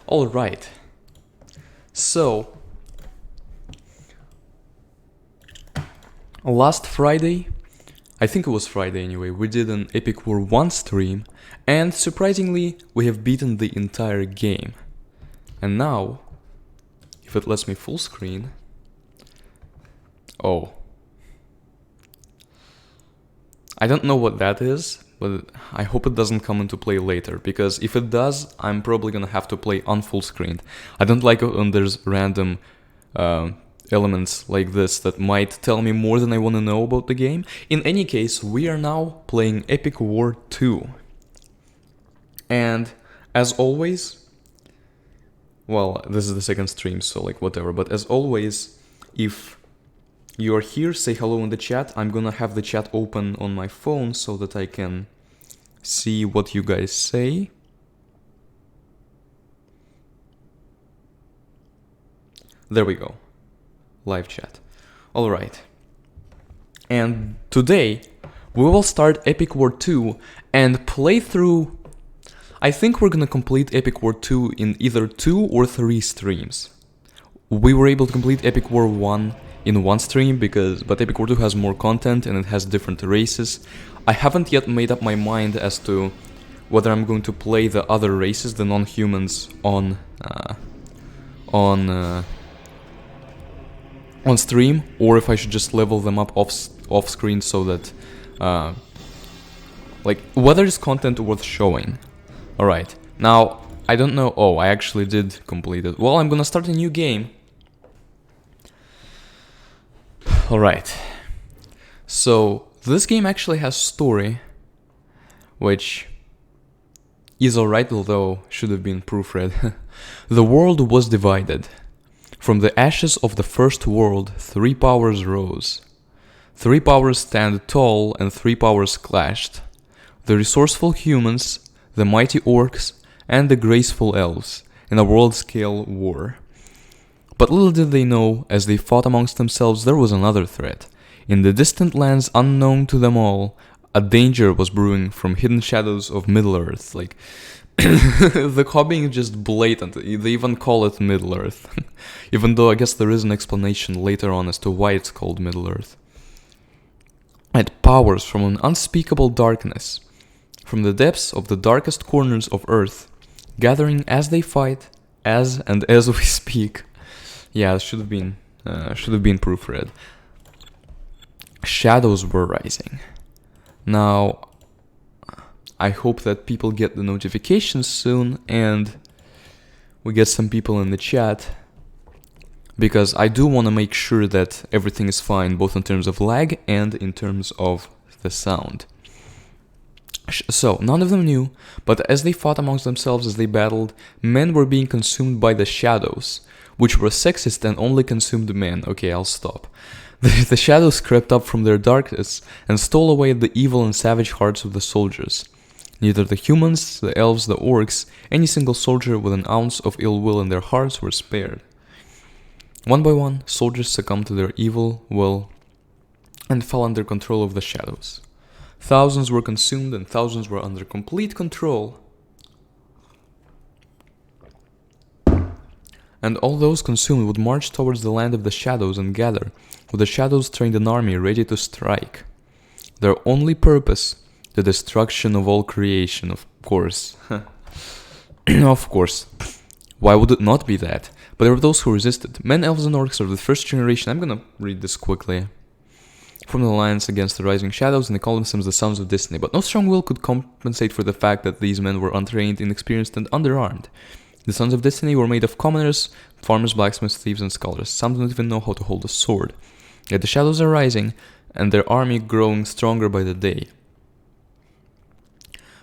Alright, so last Friday, I think it was Friday anyway, we did an Epic War 1 stream, and surprisingly, we have beaten the entire game. And now, if it lets me full screen... Oh. I don't know what that is, but I hope it doesn't come into play later, because if it does, I'm probably gonna have to play on full screen. I don't like it when there's random elements like this that might tell me more than I want to know about the game. In any case, we are now playing Epic War 2. And as always, well, this is the second stream, so like whatever, but as always, if you are here, say hello in the chat. I'm gonna have the chat open on my phone so that I can see what you guys say. There we go. Live chat. Alright. And today, we will start Epic War 2 and play through... I think we're gonna complete Epic War 2 in either 2 or 3 streams. We were able to complete Epic War 1 in one stream, but Epic War 2 has more content and it has different races. I haven't yet made up my mind as to whether I'm going to play the other races, the non-humans, on stream, or if I should just level them up off screen so that, like, whether it's content worth showing. Alright, now, I don't know, oh, I actually did complete it. Well, I'm gonna start a new game. Alright, so this game actually has story, which is alright, although should have been proofread. The world was divided. From the ashes of the first world, 3 powers rose. 3 powers stand tall and 3 powers clashed. The resourceful humans, the mighty orcs, and the graceful elves, in a world-scale war. But little did they know, as they fought amongst themselves, there was another threat. In the distant lands unknown to them all, a danger was brewing from hidden shadows of Middle-earth. Like, the copying is just blatant. They even call it Middle-earth. Even though I guess there is an explanation later on as to why it's called Middle-earth. And powers from an unspeakable darkness, from the depths of the darkest corners of Earth, gathering as they fight, as we speak. Yeah, it should have been proofread. Shadows were rising. Now, I hope that people get the notifications soon and we get some people in the chat, because I do want to make sure that everything is fine, both in terms of lag and in terms of the sound. So, none of them knew, but as they fought amongst themselves as they battled, men were being consumed by the shadows, which were sexist and only consumed men. Okay, I'll stop. The shadows crept up from their darkness and stole away the evil and savage hearts of the soldiers. Neither the humans, the elves, the orcs, any single soldier with an ounce of ill will in their hearts were spared. One by one, soldiers succumbed to their evil will and fell under control of the shadows. Thousands were consumed and thousands were under complete control. And all those consumed would march towards the land of the shadows and gather, with the shadows trained an army ready to strike. Their only purpose, the destruction of all creation, of course. Of course. Why would it not be that? But there were those who resisted. Men, elves, and orcs are the first generation. I'm gonna read this quickly. From the alliance against the rising shadows, and they call themselves the Sons of Destiny. But no strong will could compensate for the fact that these men were untrained, inexperienced, and underarmed. The Sons of Destiny were made of commoners, farmers, blacksmiths, thieves, and scholars. Some don't even know how to hold a sword. Yet the shadows are rising, and their army growing stronger by the day.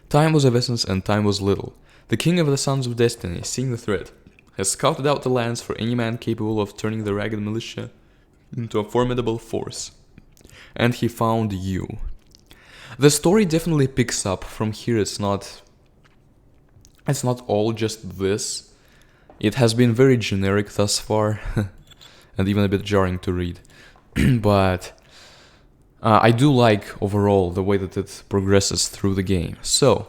Time was of essence, and time was little. The king of the Sons of Destiny, seeing the threat, has scouted out the lands for any man capable of turning the ragged militia into a formidable force. And he found you. The story definitely picks up from here. It's not all just this. It has been very generic thus far, and even a bit jarring to read. But I do like, overall, the way that it progresses through the game. So,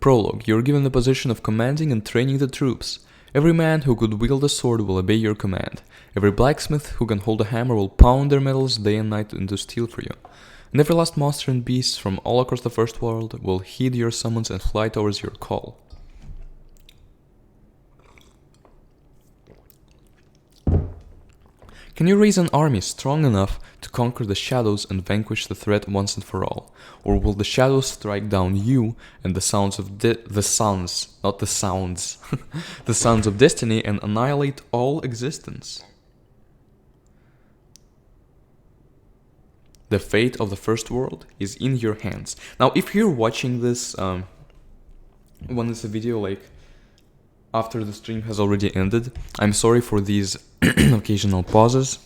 prologue. You're given the position of commanding and training the troops. Every man who could wield a sword will obey your command. Every blacksmith who can hold a hammer will pound their metals day and night into steel for you. And every last monster and beast from all across the first world will heed your summons and fly towards your call. Can you raise an army strong enough to conquer the shadows and vanquish the threat once and for all? Or will the shadows strike down you and the sounds of the sons, not the sounds, the sons of destiny and annihilate all existence? The fate of the first world is in your hands. Now, if you're watching this when it's a video like after the stream has already ended, I'm sorry for these occasional pauses.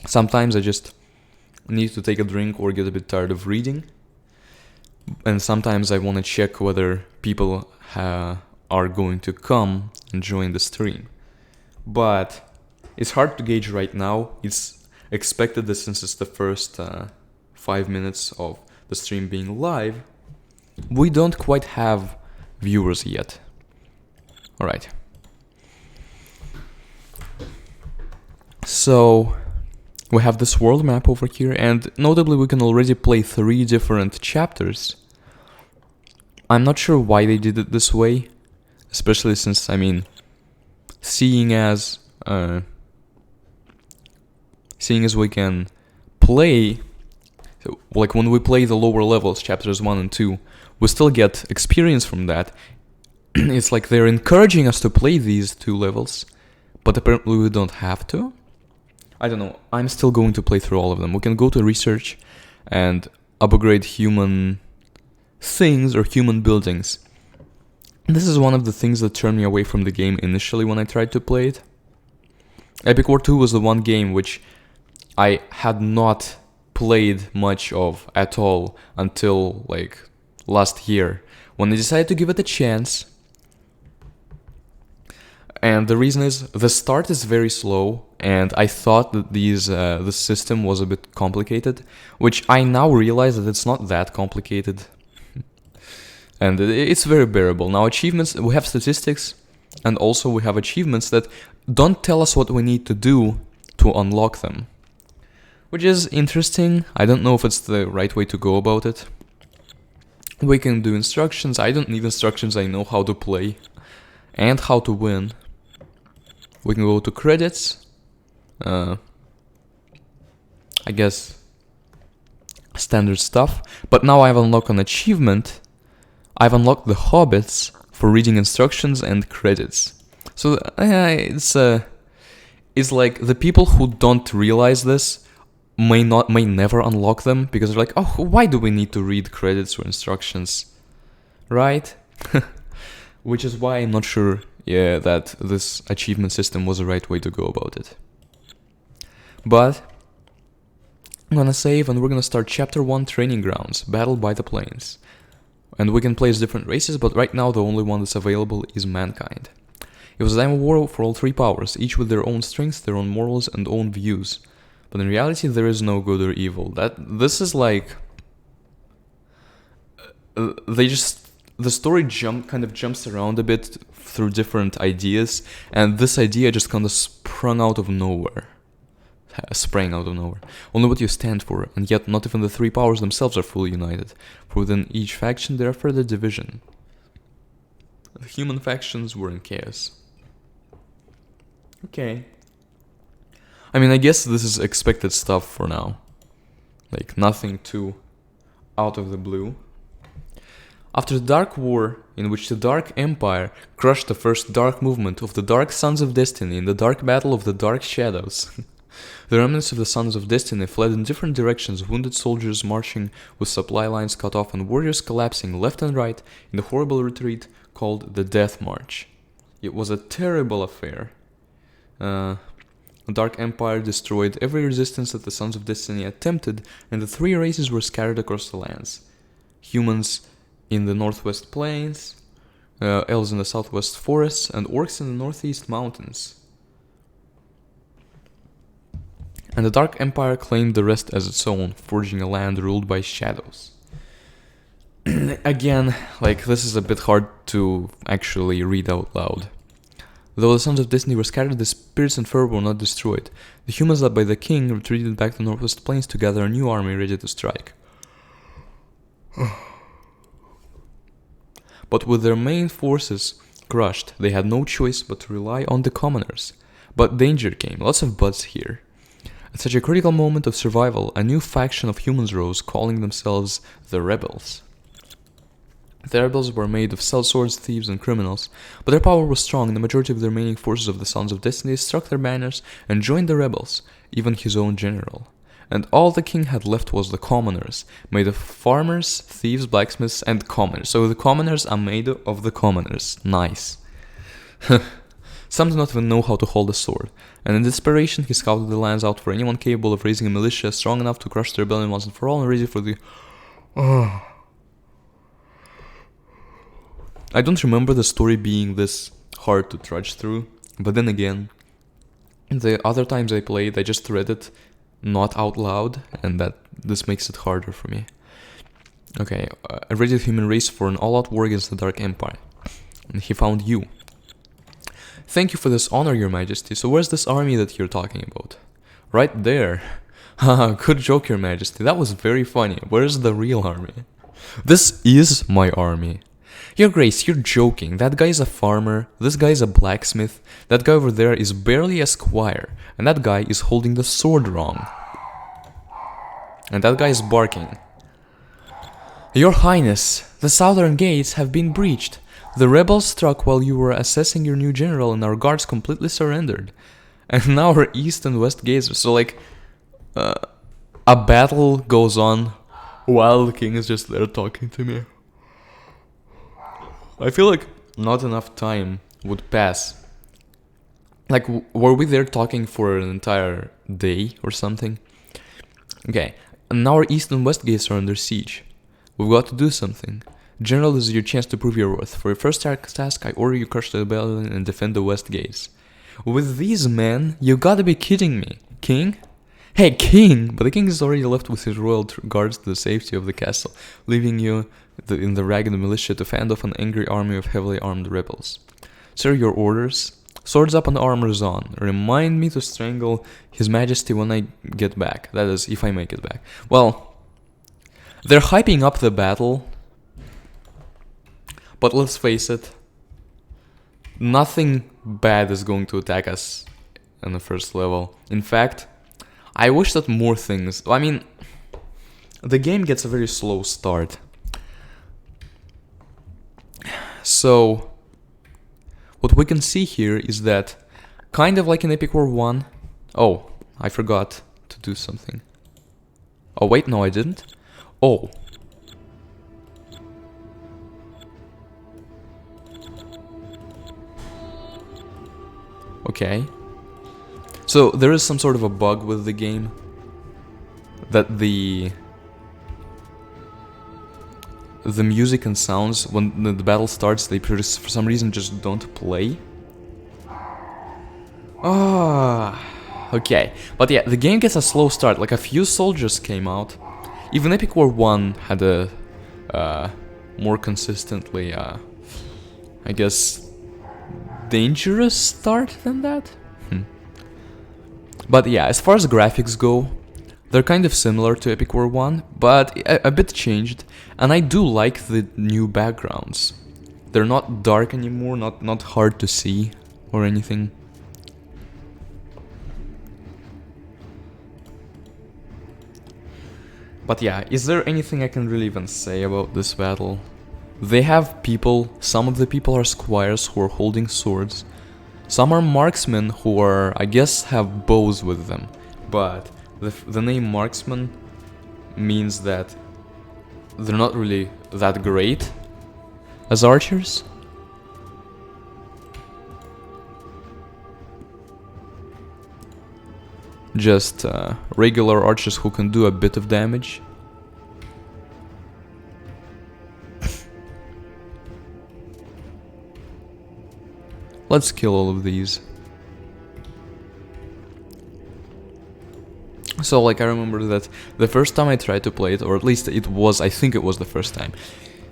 Sometimes I just need to take a drink or get a bit tired of reading. And sometimes I want to check whether people are going to come and join the stream. But it's hard to gauge right now. It's expected that since it's the first 5 minutes of the stream being live, we don't quite have viewers yet. Alright. So we have this world map over here, and notably we can already play 3 different chapters. I'm not sure why they did it this way, especially since, I mean, seeing as we can play, like when we play the lower levels, chapters 1 and 2, we still get experience from that. It's like they're encouraging us to play these 2 levels, but apparently we don't have to. I don't know, I'm still going to play through all of them. We can go to research and upgrade human things or human buildings. This is one of the things that turned me away from the game initially when I tried to play it. Epic War 2 was the one game which I had not played much of at all until like last year, when I decided to give it a chance. And the reason is, the start is very slow, and I thought that the system was a bit complicated, which I now realize that it's not that complicated. And it's very bearable. Now achievements, we have statistics, and also we have achievements that don't tell us what we need to do to unlock them. Which is interesting. I don't know if it's the right way to go about it. We can do instructions. I don't need instructions, I know how to play and how to win. We can go to credits. I guess standard stuff. But now I've unlocked an achievement. I've unlocked the hobbits for reading instructions and credits. So it's like the people who don't realize this may never unlock them, because they're like, oh, why do we need to read credits or instructions, right? Which is why I'm not sure that this achievement system was the right way to go about it. But I'm gonna save, and we're gonna start chapter 1, Training Grounds, Battle by the Plains. And we can place different races, but right now the only one that's available is mankind. It was a time of war for all 3 powers, each with their own strengths, their own morals, and own views. But in reality, there is no good or evil. This is like the story kind of jumps around a bit through different ideas, and this idea just kind of sprang out of nowhere. Only what you stand for, and yet not even the 3 powers themselves are fully united. For within each faction there are further division. The human factions were in chaos. Okay. I mean, I guess this is expected stuff for now. Like, nothing too out of the blue. After the Dark War, in which the Dark Empire crushed the first Dark Movement of the Dark Sons of Destiny in the Dark Battle of the Dark Shadows, the remnants of the Sons of Destiny fled in different directions, wounded soldiers marching with supply lines cut off and warriors collapsing left and right in the horrible retreat called the Death March. It was a terrible affair. The Dark Empire destroyed every resistance that the Sons of Destiny attempted, and the 3 races were scattered across the lands. Humans in the northwest plains, elves in the southwest forests, and orcs in the northeast mountains. And the Dark Empire claimed the rest as its own, forging a land ruled by shadows. Again, like, this is a bit hard to actually read out loud. Though the Sons of Destiny were scattered, the spirits and fervor were not destroyed. The humans led by the king retreated back to the northwest plains to gather a new army ready to strike. But with their main forces crushed, they had no choice but to rely on the commoners. But danger came, lots of buts here. At such a critical moment of survival, a new faction of humans rose, calling themselves the Rebels. The Rebels were made of sellswords, thieves, and criminals, but their power was strong, and the majority of the remaining forces of the Sons of Destiny struck their banners and joined the Rebels, even his own general. And all the king had left was the commoners, made of farmers, thieves, blacksmiths, and commoners. So the commoners are made of the commoners. Nice. Some do not even know how to hold a sword, and in desperation he scouted the lands out for anyone capable of raising a militia strong enough to crush the rebellion once and for all and ready for the... I don't remember the story being this hard to trudge through, but then again, the other times I played, I just read it, not out loud, and this makes it harder for me. Okay, I ready the human race for an all-out war against the Dark Empire, and he found you. Thank you for this honor, your majesty. So where's this army that you're talking about? Right there. Haha, good joke, your majesty. That was very funny. Where's the real army? This is my army. Your grace, you're joking. That guy's a farmer, this guy's a blacksmith, that guy over there is barely a squire, and that guy is holding the sword wrong. And that guy is barking. Your highness, the southern gates have been breached. The rebels struck while you were assessing your new general and our guards completely surrendered. And now our east and west gates, so like, a battle goes on while the king is just there talking to me. I feel like not enough time would pass. Like, were we there talking for an entire day or something? Okay, and now our east and west gates are under siege. We've got to do something. General, this is your chance to prove your worth. For your first task, I order you crush the rebellion and defend the west gates. With these men, you gotta be kidding me. King? Hey, king! But the king is already left with his royal guards to the safety of the castle, leaving you in the ragged militia to fend off an angry army of heavily armed rebels. Sir, your orders? Swords up and armors on. Remind me to strangle his majesty when I get back. That is, if I make it back. Well, they're hyping up the battle, but let's face it, nothing bad is going to attack us on the first level. In fact, I wish that more things... I mean, the game gets a very slow start. So, what we can see here is that, kind of like in Epic War 1... Oh, I forgot to do something. Oh wait, no I didn't. Oh. Okay. So, there is some sort of a bug with the game. That the music and sounds, when the battle starts, they for some reason just don't play. Okay. But yeah, the game gets a slow start. Like, a few soldiers came out. Even Epic War 1 had a more consistently, I guess, dangerous start than that? But yeah, as far as graphics go, they're kind of similar to Epic War 1, but a bit changed, and I do like the new backgrounds. They're not dark anymore, not hard to see or anything. But yeah, is there anything I can really even say about this battle? They have people, some of the people are squires who are holding swords. Some are marksmen who are, I guess, have bows with them. But the name marksman means that they're not really that great as archers. Just regular archers who can do a bit of damage. Let's kill all of these. So, like, I remember that the first time I tried to play it, or at least it was, I think it was the first time,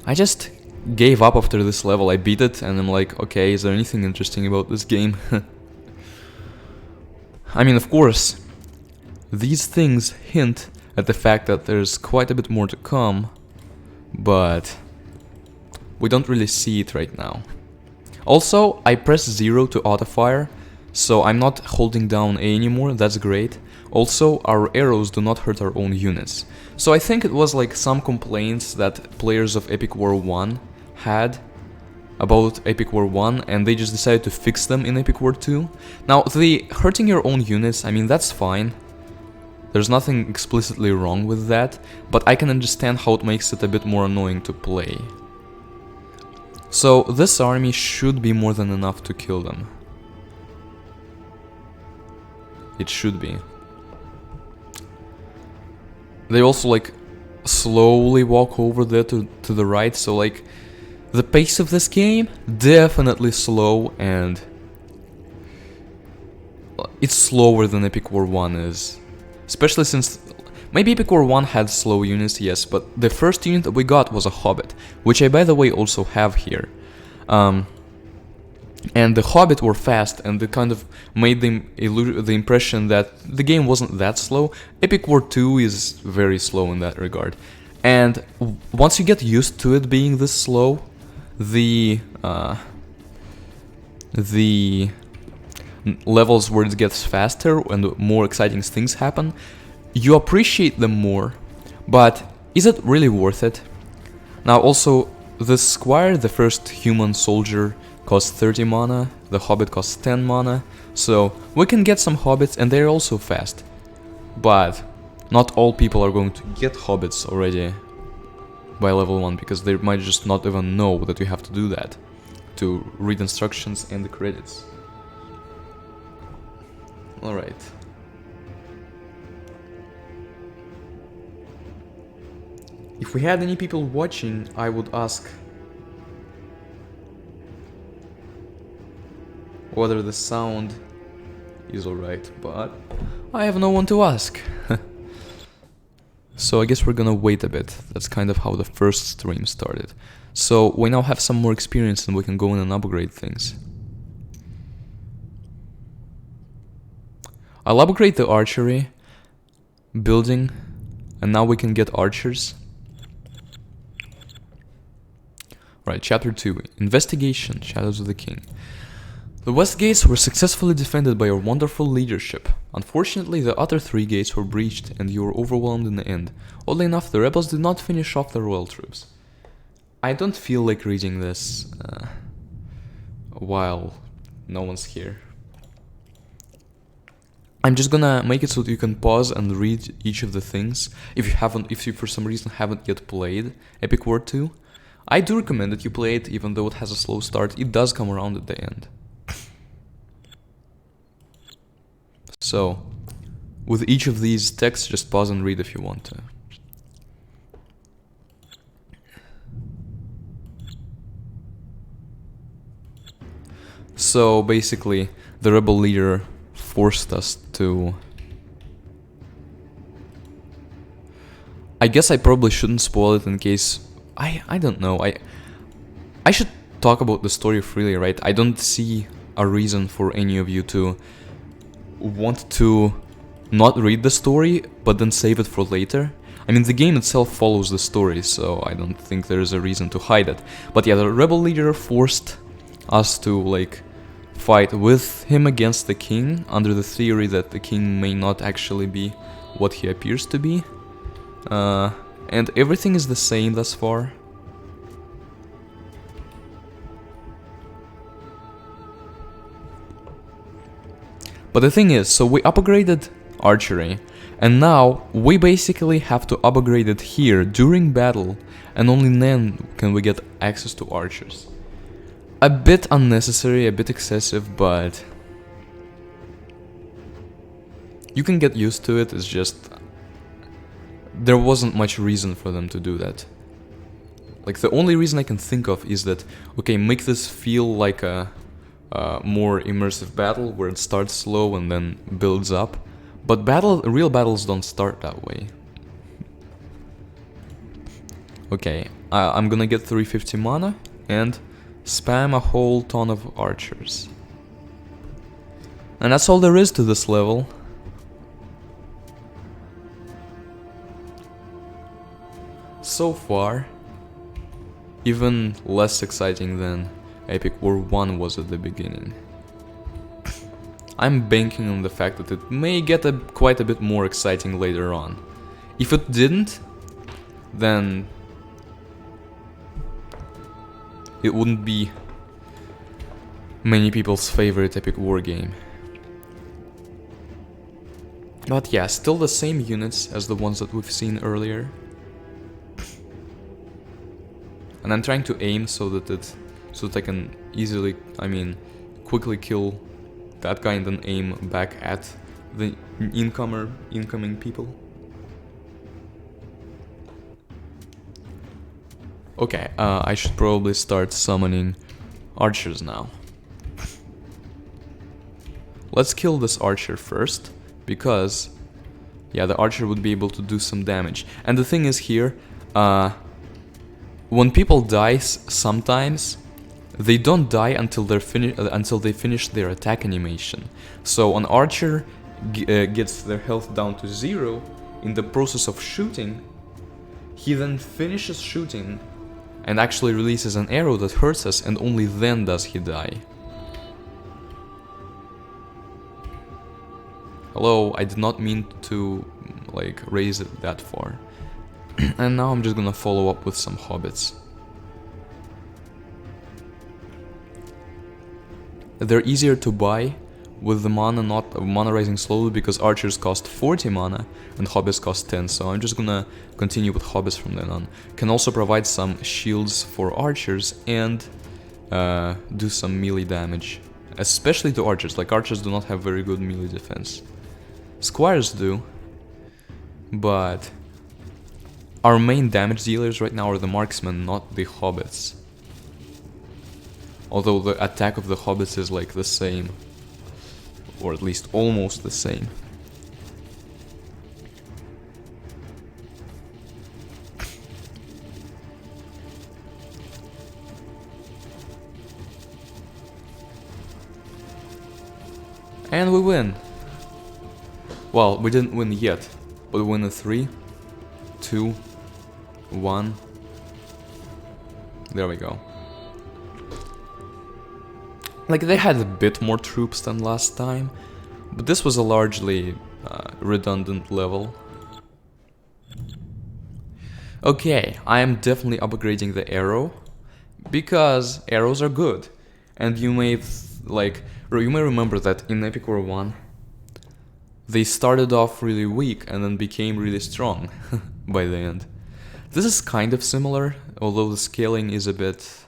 I just gave up after this level. I beat it and I'm like, okay, is there anything interesting about this game? I mean, of course, these things hint at the fact that there's quite a bit more to come, but we don't really see it right now. Also, I pressed 0 to auto-fire, so I'm not holding down A anymore, that's great. Also, our arrows do not hurt our own units. So I think it was like some complaints that players of Epic War 1 had about Epic War 1, and they just decided to fix them in Epic War 2. Now, the hurting your own units, I mean, that's fine. There's nothing explicitly wrong with that, but I can understand how it makes it a bit more annoying to play. So, this army should be more than enough to kill them. It should be. They also, like, slowly walk over there to the right, so, like, the pace of this game, definitely slow, and it's slower than Epic War 1 is. Especially since, maybe Epic War 1 had slow units, yes, but the first unit that we got was a Hobbit, which I, by the way, also have here. And the Hobbit were fast, and it kind of made the impression that the game wasn't that slow. Epic War 2 is very slow in that regard. And once you get used to it being this slow, the levels where it gets faster and more exciting things happen, you appreciate them more, but is it really worth it? Now also, the Squire, the first human soldier, costs 30 mana, the Hobbit costs 10 mana, so we can get some Hobbits and they're also fast. But not all people are going to get Hobbits already by level 1, because they might just not even know that you have to do that, to read instructions and the credits. Alright. If we had any people watching, I would ask whether the sound is alright, but I have no one to ask. So I guess we're gonna wait a bit. That's kind of how the first stream started. So we now have some more experience and we can go in and upgrade things. I'll upgrade the archery building, and now we can get archers. Right, chapter 2, Investigation, Shadows of the King. The west gates were successfully defended by your wonderful leadership. Unfortunately, the other 3 gates were breached and you were overwhelmed in the end. Oddly enough, the rebels did not finish off the royal troops. I don't feel like reading this while no one's here. I'm just gonna make it so that you can pause and read each of the things if you for some reason haven't yet played Epic War 2. I do recommend that you play it, even though it has a slow start. It does come around at the end. So, with each of these texts, just pause and read if you want to. So, basically, the rebel leader forced us to... I guess I probably shouldn't spoil it in case... I don't know, I should talk about the story freely, right? I don't see a reason for any of you to want to not read the story, but then save it for later. I mean, the game itself follows the story, so I don't think there's a reason to hide it. But yeah, the rebel leader forced us to, like, fight with him against the king, under the theory that the king may not actually be what he appears to be. And everything is the same thus far. But the thing is, so we upgraded archery, and now we basically have to upgrade it here during battle, and only then can we get access to archers. A bit unnecessary, a bit excessive, but you can get used to it. It's just there wasn't much reason for them to do that. Like, the only reason I can think of is that, okay, make this feel like a more immersive battle where it starts slow and then builds up. But real battles don't start that way. Okay, I'm gonna get 350 mana and spam a whole ton of archers. And that's all there is to this level. So far, even less exciting than Epic War 1 was at the beginning. I'm banking on the fact that it may get quite a bit more exciting later on. If it didn't, then it wouldn't be many people's favorite Epic War game. But yeah, still the same units as the ones that we've seen earlier. And I'm trying to aim so that I can easily, quickly kill that guy and then aim back at the incoming people. Okay, I should probably start summoning archers now. Let's kill this archer first, because yeah, the archer would be able to do some damage. And the thing is here, when people die, sometimes they don't die until they finish their attack animation. So an archer gets their health down to 0 in the process of shooting. He then finishes shooting and actually releases an arrow that hurts us, and only then does he die. Hello, I did not mean to raise it that far. And now I'm just gonna follow up with some hobbits. They're easier to buy with the mana rising slowly, because archers cost 40 mana and hobbits cost 10, so I'm just gonna continue with hobbits from then on. Can also provide some shields for archers and do some melee damage, especially to archers. Archers do not have very good melee defense. Squires do, but our main damage dealers right now are the marksmen, not the hobbits. Although the attack of the hobbits is the same, or at least almost the same. And we win. Well, we didn't win yet, but we win in 3, 2, 1. There we go. They had a bit more troops than last time, but this was a largely redundant level. Okay, I am definitely upgrading the arrow, because arrows are good. And you may remember that in Epic War 1, they started off really weak and then became really strong by the end. This is kind of similar, although the scaling is a bit,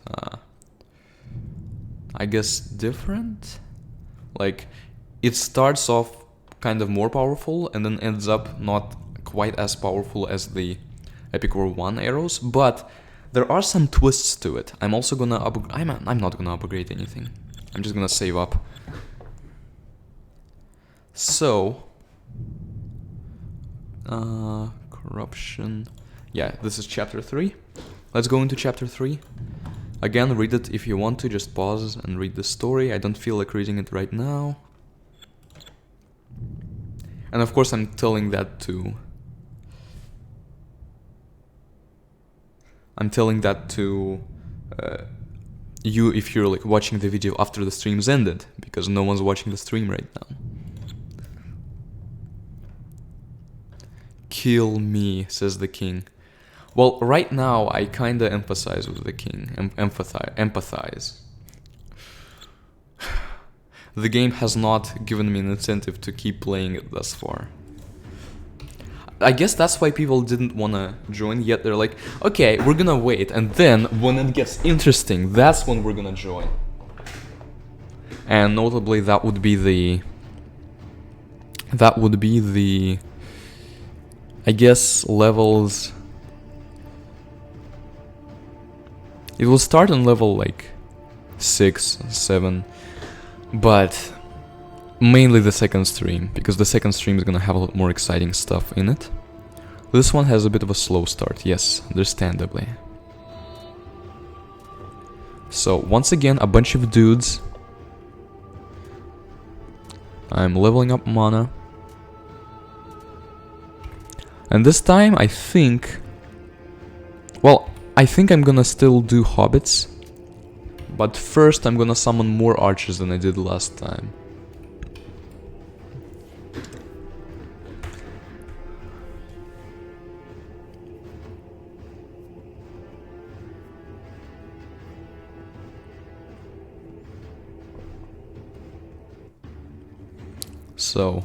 I guess, different. It starts off kind of more powerful and then ends up not quite as powerful as the Epic War 1 arrows, but there are some twists to it. I'm also gonna I'm not gonna upgrade anything. I'm just gonna save up. So, corruption. Yeah, this is chapter 3. Let's go into chapter 3. Again, read it if you want to, just pause and read the story. I don't feel like reading it right now. And of course I'm telling that to you if you're watching the video after the stream's ended, because no one's watching the stream right now. Kill me, says the king. Well, right now I kinda empathize with the king. Empathize. The game has not given me an incentive to keep playing it thus far. I guess that's why people didn't wanna join yet. They're like, okay, we're gonna wait, and then when it gets interesting, that's when we're gonna join. And notably, that would be the I guess levels. It will start on level 6, 7, but mainly the second stream, because the second stream is gonna have a lot more exciting stuff in it. This one has a bit of a slow start, yes, understandably. So once again, a bunch of dudes. I'm leveling up mana. And this time I think... Well, I think I'm gonna still do hobbits. But first I'm gonna summon more archers than I did last time. So,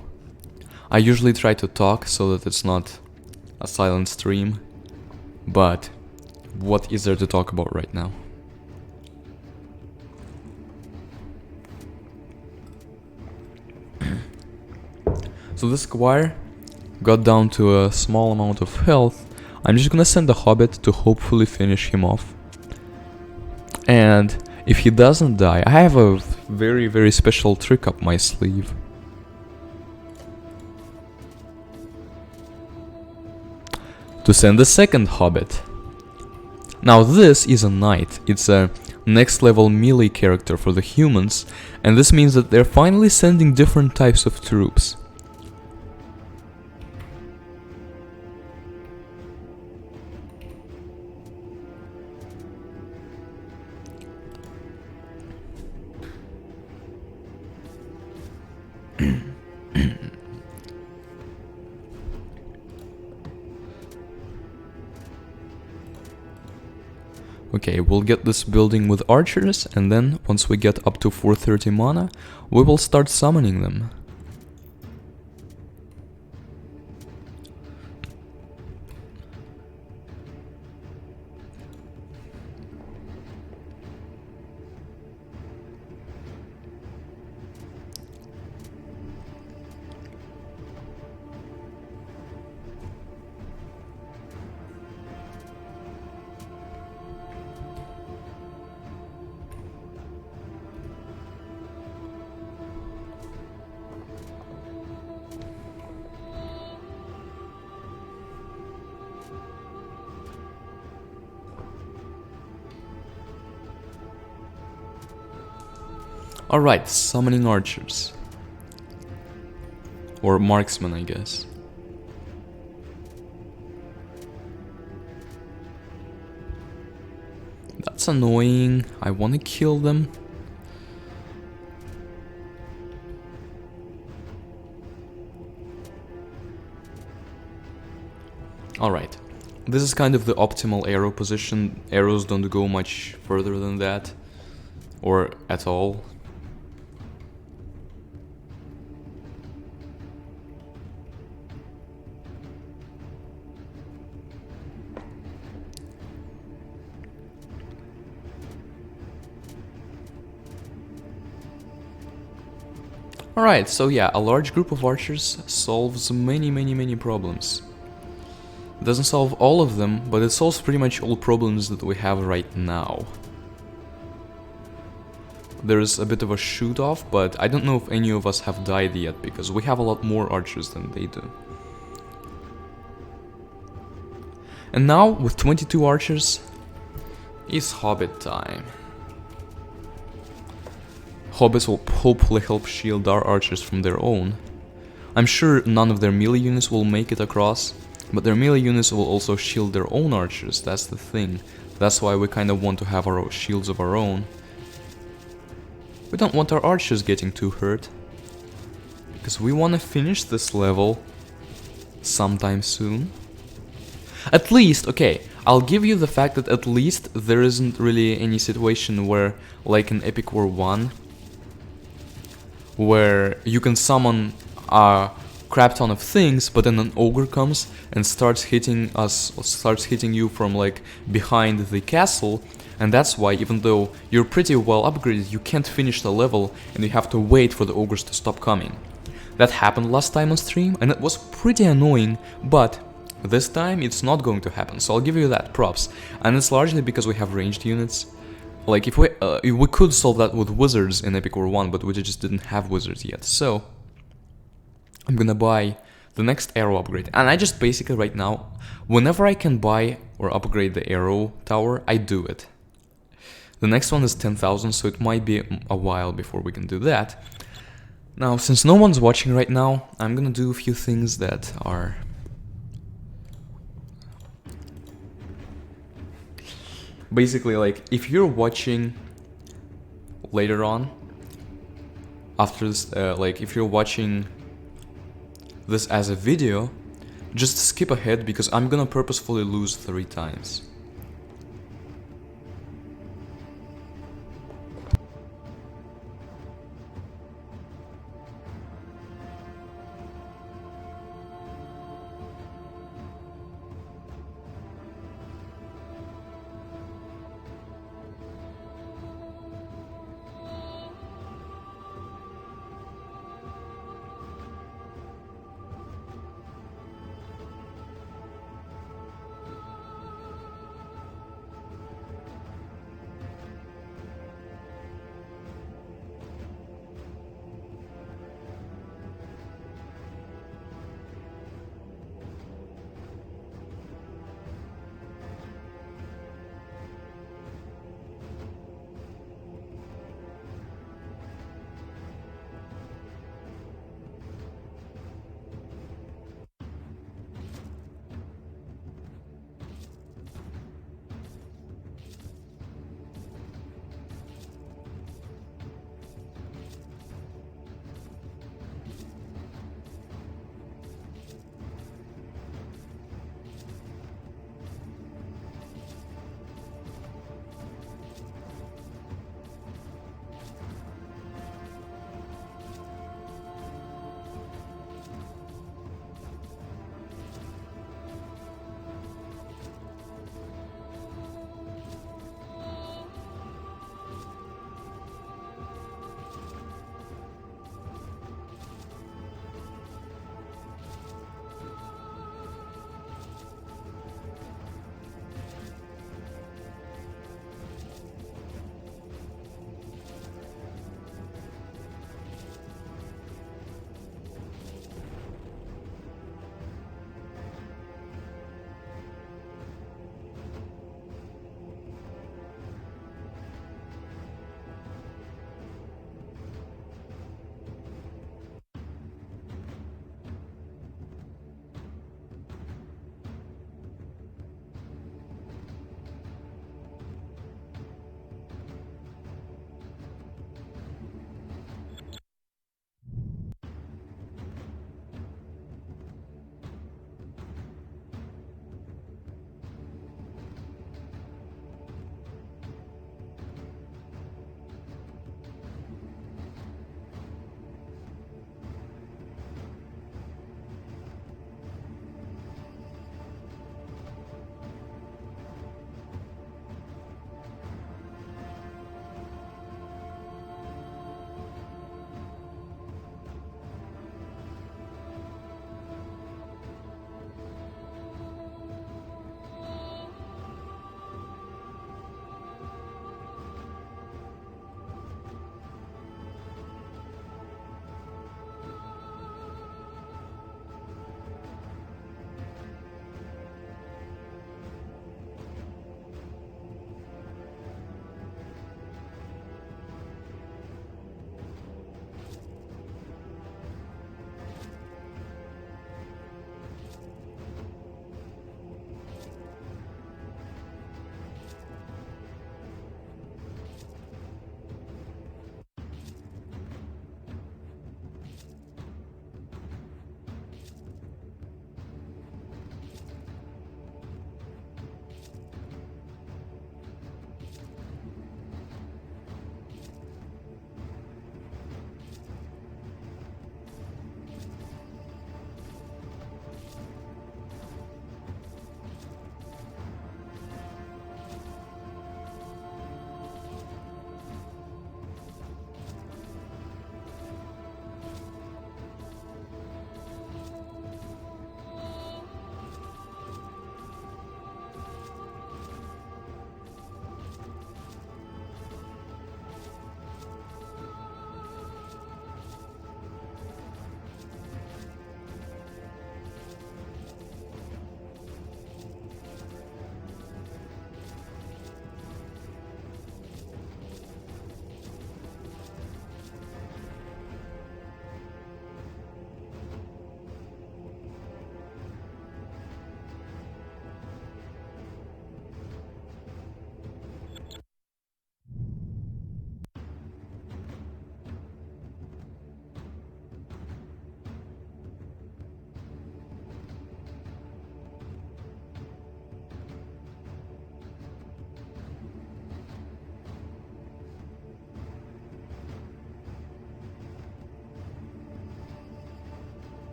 I usually try to talk so that it's not a silent stream, but what is there to talk about right now? So this squire got down to a small amount of health. I'm just gonna send a hobbit to hopefully finish him off. And if he doesn't die, I have a very, very special trick up my sleeve. To send a second hobbit. Now this is a knight. It's a next level melee character for the humans, and this means that they're finally sending different types of troops. Okay, we'll get this building with archers, and then once we get up to 430 mana, we will start summoning them. Alright, summoning archers. Or marksmen, I guess. That's annoying. I want to kill them. Alright. This is kind of the optimal arrow position. Arrows don't go much further than that. Or at all. Alright, so yeah, a large group of archers solves many problems. It doesn't solve all of them, but it solves pretty much all problems that we have right now. There's a bit of a shoot-off, but I don't know if any of us have died yet, because we have a lot more archers than they do. And now, with 22 archers, it's Hobbit time. Hobbits will hopefully help shield our archers from their own. I'm sure none of their melee units will make it across, but their melee units will also shield their own archers, that's the thing. That's why we kinda want to have our shields of our own. We don't want our archers getting too hurt, because we wanna finish this level sometime soon. At least, okay, I'll give you the fact that at least there isn't really any situation where, like in Epic War 1, where you can summon a crap ton of things, but then an ogre comes and starts hitting you from like behind the castle, and that's why, even though you're pretty well upgraded, you can't finish the level and you have to wait for the ogres to stop coming. That happened last time on stream, and it was pretty annoying, but this time it's not going to happen, so I'll give you that props. And it's largely because we have ranged units. Like, if we could solve that with wizards in Epic War 1, but we just didn't have wizards yet. So, I'm gonna buy the next arrow upgrade. And I just basically right now, whenever I can buy or upgrade the arrow tower, I do it. The next one is 10,000, so it might be a while before we can do that. Now, since no one's watching right now, I'm gonna do a few things that are... basically, like, if you're watching later on, after this, like, if you're watching this as a video, just skip ahead, because I'm gonna purposefully lose 3 times.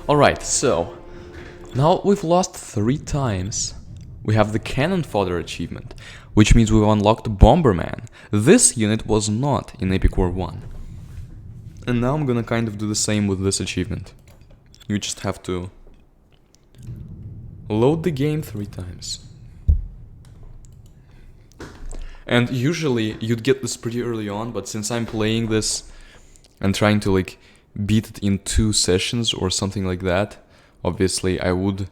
Alright, so now we've lost 3 times. We have the Cannon Fodder achievement, which means we've unlocked Bomberman. This unit was not in Epic War 1. And now I'm gonna kind of do the same with this achievement. You just have to load the game 3 times. And usually you'd get this pretty early on, but since I'm playing this and trying to like beat it in 2 sessions or something like that, obviously I wouldn't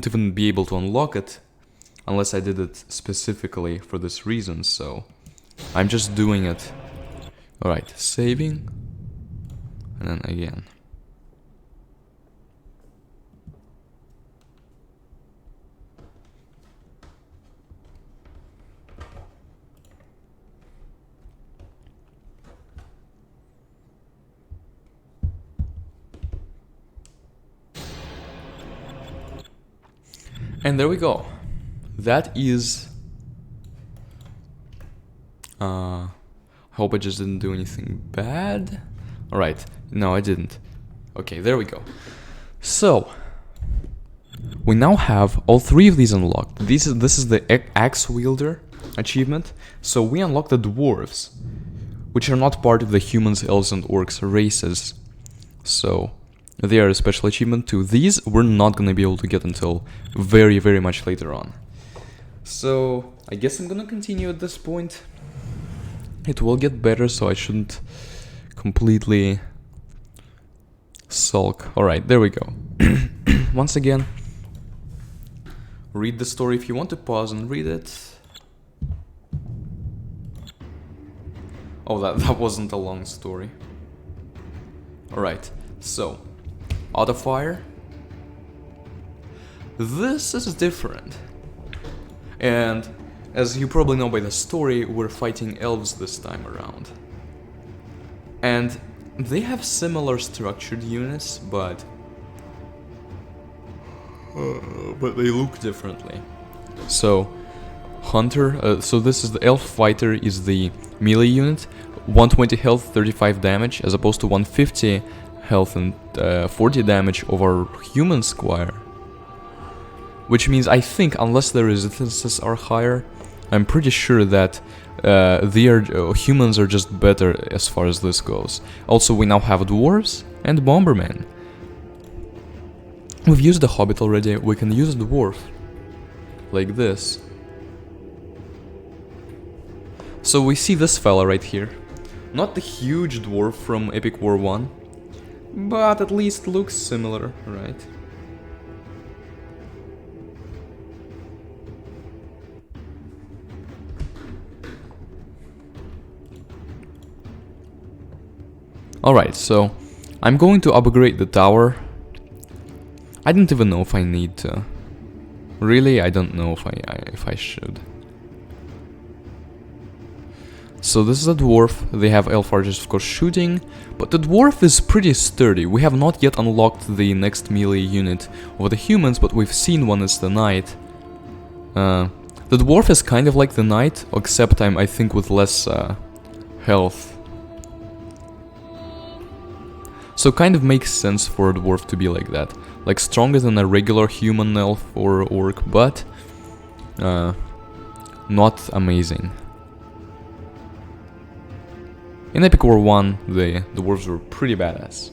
even be able to unlock it unless I did it specifically for this reason, so I'm just doing it. Alright, saving, and then again. And there we go. That is... hope I just didn't do anything bad. Alright, no I didn't. Okay, there we go. So, we now have all 3 of these unlocked. This is the Axe Wielder achievement. So we unlock the Dwarves, which are not part of the humans, elves and orcs races. So... they are a special achievement too. These we're not gonna be able to get until very, very much later on. So, I guess I'm gonna continue at this point. It will get better, so I shouldn't completely sulk. Alright, there we go. Once again, read the story if you want to pause and read it. Oh, that wasn't a long story. Alright, so... Auto fire. This is different. And as you probably know by the story, we're fighting elves this time around. And they have similar structured units, but they look differently. So Hunter, so this is the elf fighter is the melee unit, 120 health, 35 damage, as opposed to 150 health and 40 damage of our human squire. Which means I think, unless the resistances are higher, I'm pretty sure that humans are just better as far as this goes. Also, we now have dwarves and bombermen. We've used the hobbit already, we can use the dwarf. Like this. So we see this fella right here. Not the huge dwarf from Epic War 1, but at least looks similar, right? Alright, so I'm going to upgrade the tower. I don't even know if I need to. Really, I don't know if I should. So this is a dwarf. They have elf archers, of course, shooting, but the dwarf is pretty sturdy. We have not yet unlocked the next melee unit of the humans, but we've seen one as the knight. The dwarf is kind of like the knight, except I think with less health. So kind of makes sense for a dwarf to be like that. Like stronger than a regular human elf or orc, but not amazing. In Epic War 1, the dwarves were pretty badass.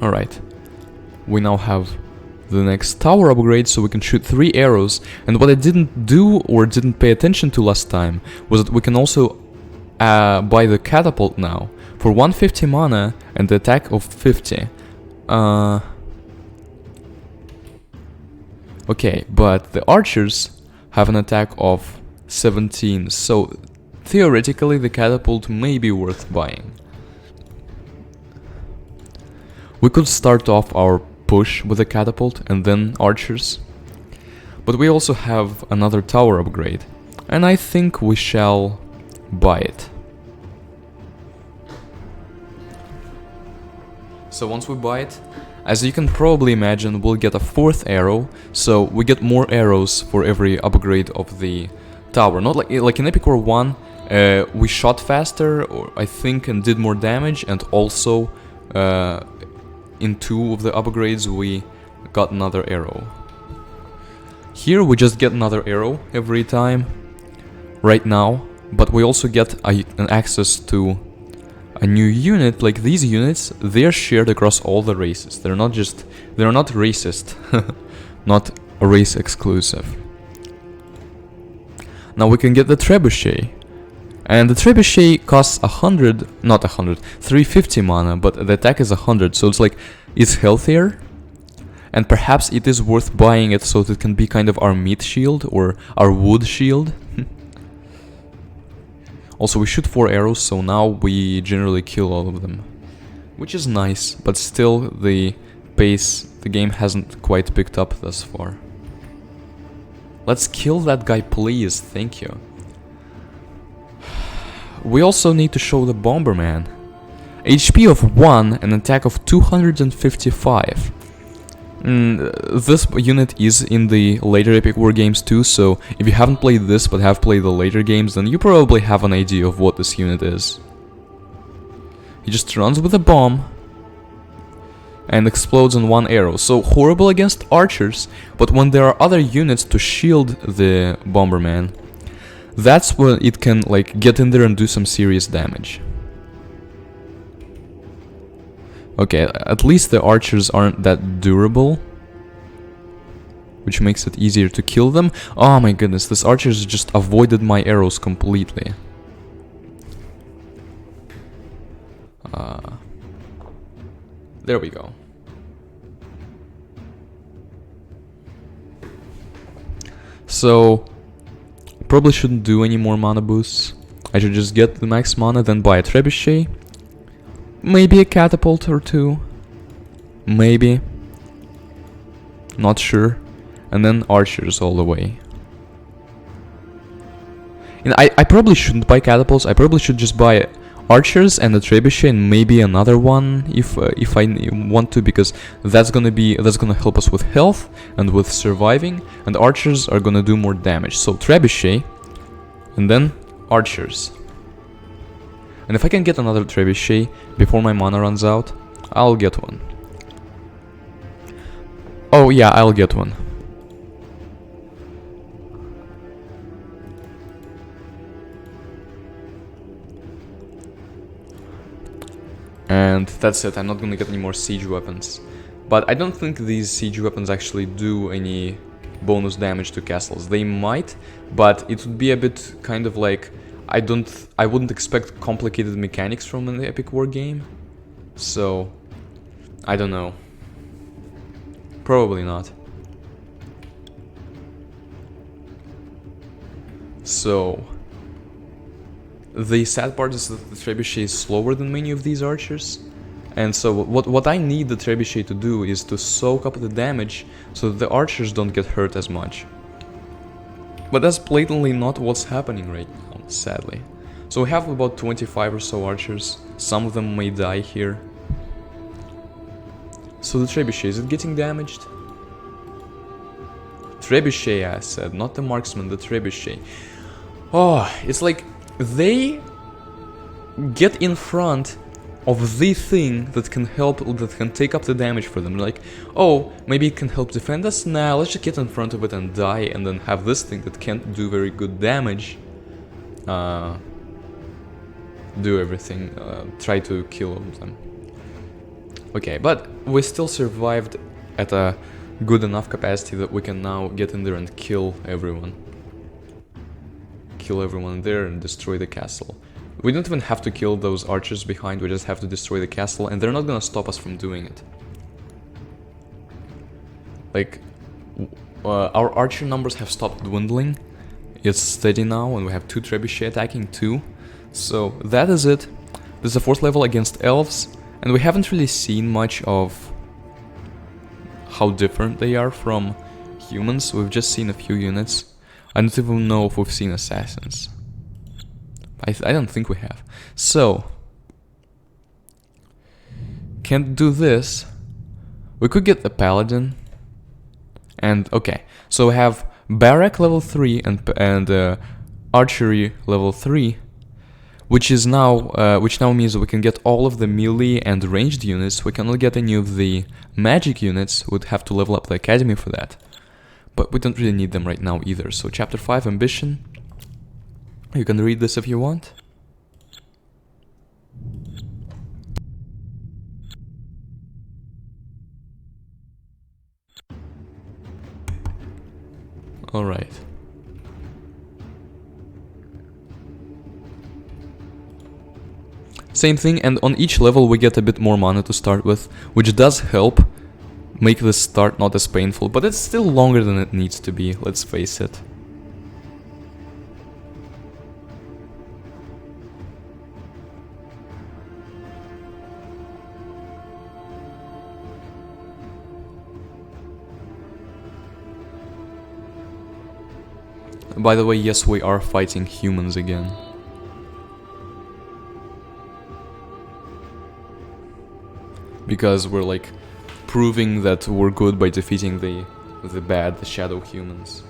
Alright. We now have the next tower upgrade, so we can shoot 3 arrows. And what I didn't do or didn't pay attention to last time was that we can also buy the catapult now for 150 mana and the attack of 50. Okay, but the archers have an attack of 17, so theoretically the catapult may be worth buying. We could start off our push with a catapult and then archers, but we also have another tower upgrade, and I think we shall buy it. So once we buy it, as you can probably imagine, we'll get a 4th arrow, so we get more arrows for every upgrade of the tower. Not like in Epic War 1, we shot faster, or I think, and did more damage, and also in 2 of the upgrades we got another arrow. Here we just get another arrow every time, right now, but we also get an access to a new unit. Like these units, they're shared across all the races. They're not racist, not race exclusive. Now we can get the trebuchet. And the trebuchet costs 350 mana, but the attack is 100, so it's healthier. And perhaps it is worth buying it so that it can be kind of our meat shield or our wood shield. Also, we shoot 4 arrows, so now we generally kill all of them. Which is nice, but still the pace, the game hasn't quite picked up thus far. Let's kill that guy, please, thank you. We also need to show the Bomberman. HP of 1 and attack of 255. This unit is in the later Epic War games too, so if you haven't played this but have played the later games, then you probably have an idea of what this unit is. He just runs with a bomb and explodes on 1 arrow, so horrible against archers, but when there are other units to shield the Bomberman, that's when it can get in there and do some serious damage. Okay, at least the archers aren't that durable, which makes it easier to kill them. Oh my goodness, this archers just avoided my arrows completely. There we go. So, probably shouldn't do any more mana boosts. I should just get the max mana, then buy a trebuchet. Maybe a catapult or 2. Maybe. Not sure. And then archers all the way. And I probably shouldn't buy catapults. I probably should just buy archers and a trebuchet and maybe another one if I want to, because that's gonna help us with health and with surviving, and archers are gonna do more damage. So trebuchet and then archers. And if I can get another trebuchet before my mana runs out, I'll get one. Oh yeah, I'll get one. And that's it, I'm not gonna get any more siege weapons. But I don't think these siege weapons actually do any bonus damage to castles. They might, but it would be a bit kind of like... I wouldn't expect complicated mechanics from an Epic War game. So, I don't know. Probably not. So, the sad part is that the trebuchet is slower than many of these archers. And so what I need the trebuchet to do is to soak up the damage so that the archers don't get hurt as much. But that's blatantly not what's happening right now, sadly. So we have about 25 or so archers. Some of them may die here. So the trebuchet, is it getting damaged? Trebuchet, I said, not the marksman, the trebuchet. Oh, it's like they get in front of the thing that can help, that can take up the damage for them. Like, oh, maybe it can help defend us? Nah, let's just get in front of it and die, and then have this thing that can't do very good damage do everything, try to kill all of them. Okay, but we still survived at a good enough capacity that we can now get in there and kill everyone. Kill everyone there and destroy the castle. We don't even have to kill those archers behind, we just have to destroy the castle, and they're not gonna stop us from doing it. Like, our archer numbers have stopped dwindling. It's steady now, and we have 2 trebuchet attacking 2. So, that is it. This is a 4th level against elves, and we haven't really seen much of how different they are from humans. We've just seen a few units. I don't even know if we've seen assassins. I don't think we have. So, can't do this. We could get the paladin. And, okay, so we have barrack level 3 and archery level 3. which now means we can get all of the melee and ranged units. We cannot get any of the magic units. We'd have to level up the academy for that, but we don't really need them right now either. So chapter 5, ambition. You can read this if you want. All right. Same thing, and on each level we get a bit more mana to start with, which does help make the start not as painful, but it's still longer than it needs to be, let's face it. By the way, yes, we are fighting humans again. Because we're like proving that we're good by defeating the shadow humans.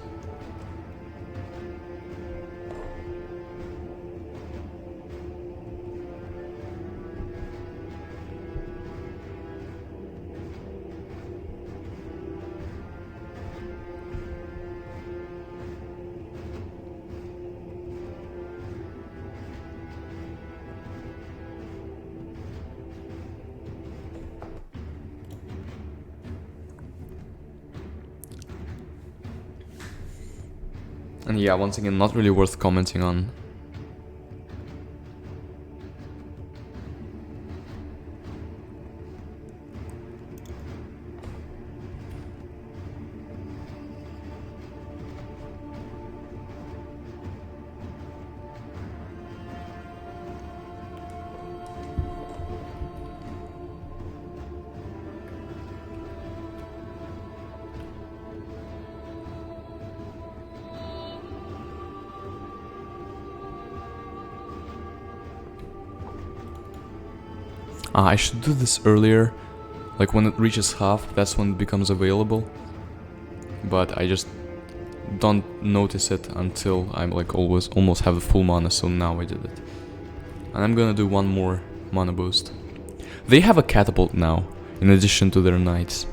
And yeah, once again, not really worth commenting on. I should do this earlier, like when it reaches half, that's when it becomes available. But I just don't notice it until I'm like almost have a full mana, so now I did it. And I'm gonna do one more mana boost. They have a catapult now, in addition to their knights.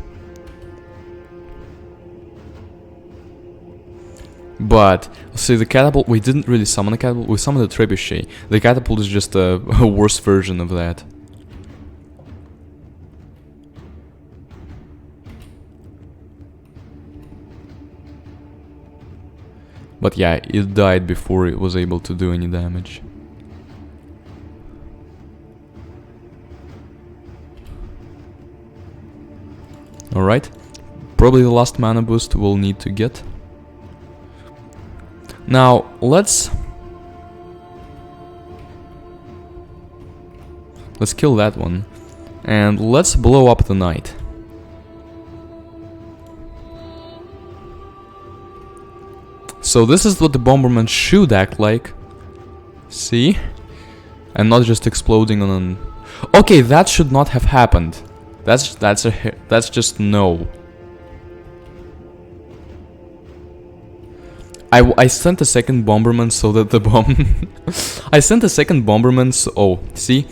But, see, the catapult, we didn't really summon a catapult, we summoned a trebuchet. The catapult is just a worse version of that. But yeah, it died before it was able to do any damage. Alright, probably the last mana boost we'll need to get. Now, let's kill that one. And let's blow up the knight. So this is what the bomberman should act like. See? And not just exploding on an... Okay, that should not have happened. That's just no. I sent a second bomberman so that the bomb... I sent a second bomberman so... Oh, see?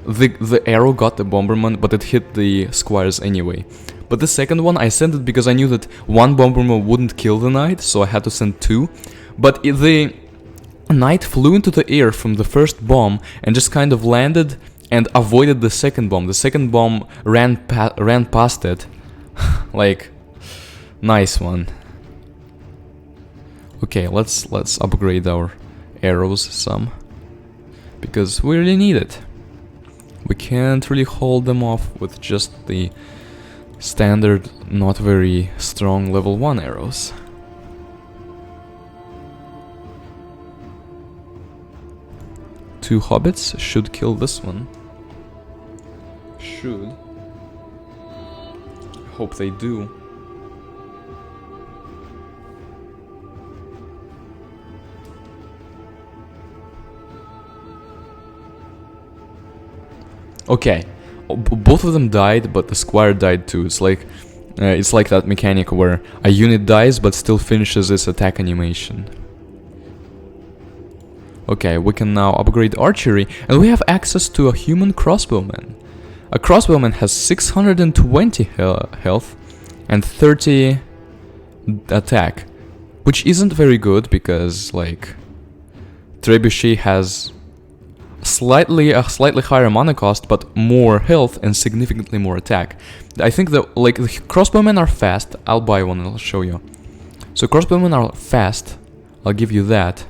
The arrow got the bomberman, but it hit the squires anyway. But the second one, I sent it because I knew that one bomberman wouldn't kill the knight, so I had to send two. But the knight flew into the air from the first bomb and just kind of landed and avoided the second bomb. The second bomb ran past it. Like, nice one. Okay, let's upgrade our arrows some, because we really need it. We can't really hold them off with just the standard, not very strong level 1 arrows. Two hobbits should kill this one. Should. Hope they do. Okay, both of them died, but the squire died too. It's like that mechanic where a unit dies but still finishes its attack animation. Okay, we can now upgrade archery, and we have access to a human crossbowman. A crossbowman has 620 health and 30 attack, which isn't very good because, like, trebuchet has a slightly higher mana cost, but more health and significantly more attack. I think that, like, the crossbowmen are fast. I'll buy one and I'll show you. So crossbowmen are fast. I'll give you that.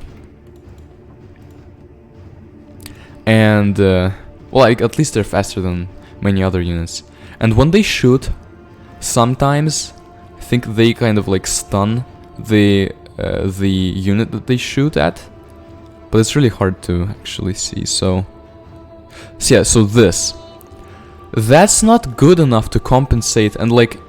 And well, like, at least they're faster than many other units. And when they shoot, sometimes I think they kind of like stun the unit that they shoot at, but it's really hard to actually see. So yeah, so that's not good enough to compensate. And like,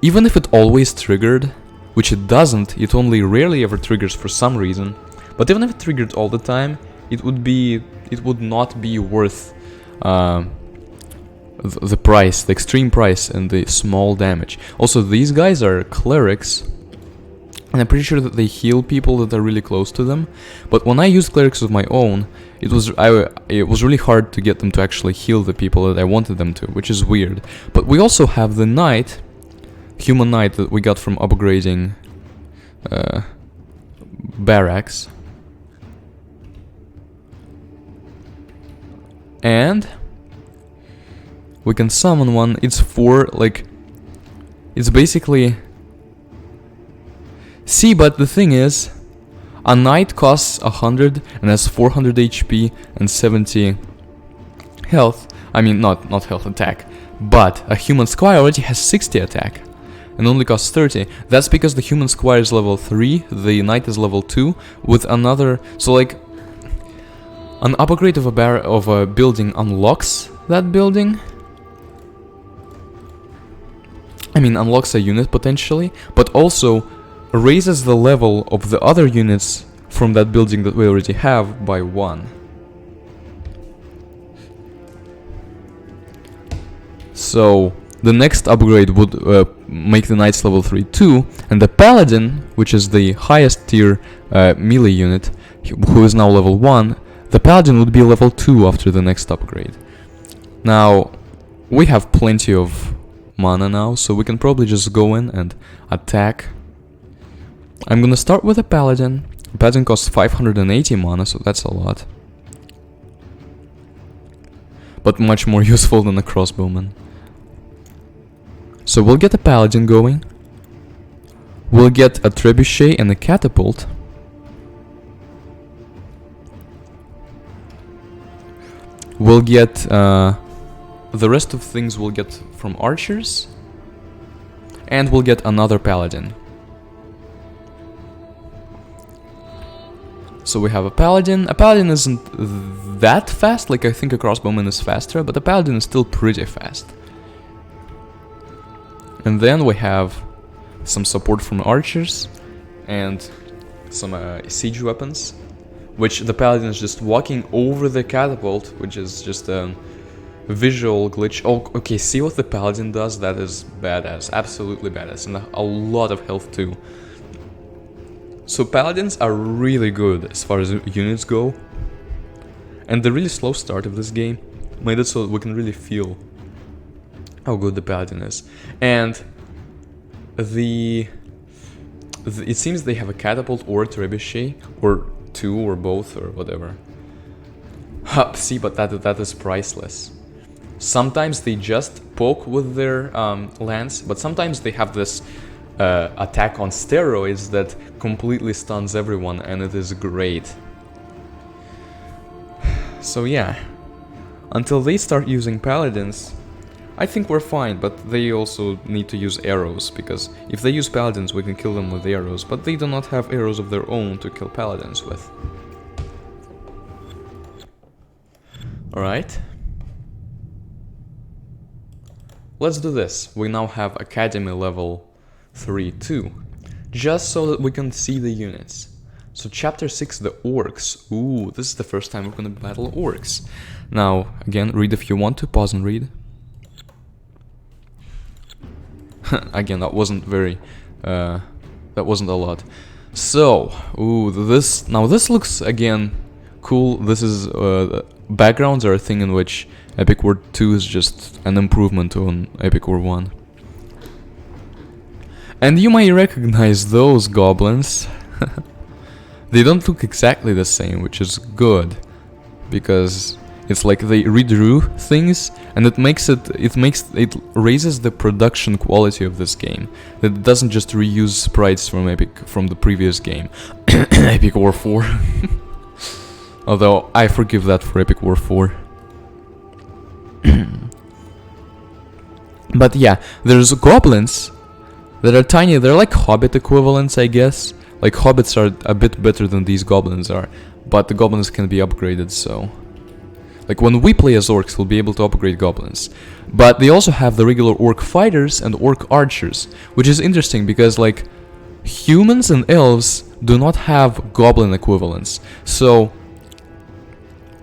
even if it always triggered, which it doesn't, it only rarely ever triggers for some reason, but even if it triggered all the time, it would not be worth the price, the extreme price, and the small damage. Also, these guys are clerics, and I'm pretty sure that they heal people that are really close to them. But when I used clerics of my own, it was really hard to get them to actually heal the people that I wanted them to, which is weird. But we also have the knight, human knight, that we got from upgrading barracks. And we can summon one. It's it's basically... See, but the thing is, a knight costs 100 and has 400 HP and 70 health. I mean, not health, attack. But a human squire already has 60 attack and only costs 30. That's because the human squire is level 3, the knight is level 2, with another... So like, an upgrade of a building unlocks that building. I mean, unlocks a unit potentially, but also raises the level of the other units from that building that we already have by 1. So the next upgrade would make the knights level 3 too, and the paladin, which is the highest tier melee unit, who is now level 1, the paladin would be level 2 after the next upgrade. Now, we have plenty of mana now, so we can probably just go in and attack. I'm gonna start with a paladin. The paladin costs 580 mana, so that's a lot. But much more useful than a crossbowman. So we'll get a paladin going. We'll get a trebuchet and a catapult. We'll get the rest of things we'll get from archers, and we'll get another paladin. So we have a paladin. A paladin isn't that fast, like I think a crossbowman is faster, but a paladin is still pretty fast. And then we have some support from archers and some siege weapons, which the paladin is just walking over the catapult, which is just a visual glitch. Oh, okay, see what the paladin does? That is badass, absolutely badass, and a lot of health too. So paladins are really good as far as units go, and the really slow start of this game made it so we can really feel how good the paladin is. And it seems they have a catapult or a trebuchet, or two, or both, or whatever. See, but that is priceless. Sometimes they just poke with their lance, but sometimes they have this attack on steroids that completely stuns everyone, and it is great. So yeah, until they start using paladins, I think we're fine, but they also need to use arrows, because if they use paladins we can kill them with arrows, but they do not have arrows of their own to kill paladins with. Alright. Let's do this. We now have Academy level 3 too, just so that we can see the units. So chapter 6, the orcs. Ooh, this is the first time we're gonna battle orcs. Now, again, read if you want to, pause and read. Again, that wasn't very, that wasn't a lot. So, ooh, this looks, again, cool. This is backgrounds are a thing in which Epic War 2 is just an improvement on Epic War 1. And you might recognize those goblins. They don't look exactly the same, which is good, because it's like they redrew things, and it raises the production quality of this game. That it doesn't just reuse sprites from the previous game, Epic War 4. Although I forgive that for Epic War 4. But yeah, there's goblins that are tiny. They're like Hobbit equivalents, I guess. Like, hobbits are a bit better than these goblins are, but the goblins can be upgraded, so... Like, when we play as orcs, we'll be able to upgrade goblins. But they also have the regular orc fighters and orc archers, which is interesting because, like, humans and elves do not have goblin equivalents. So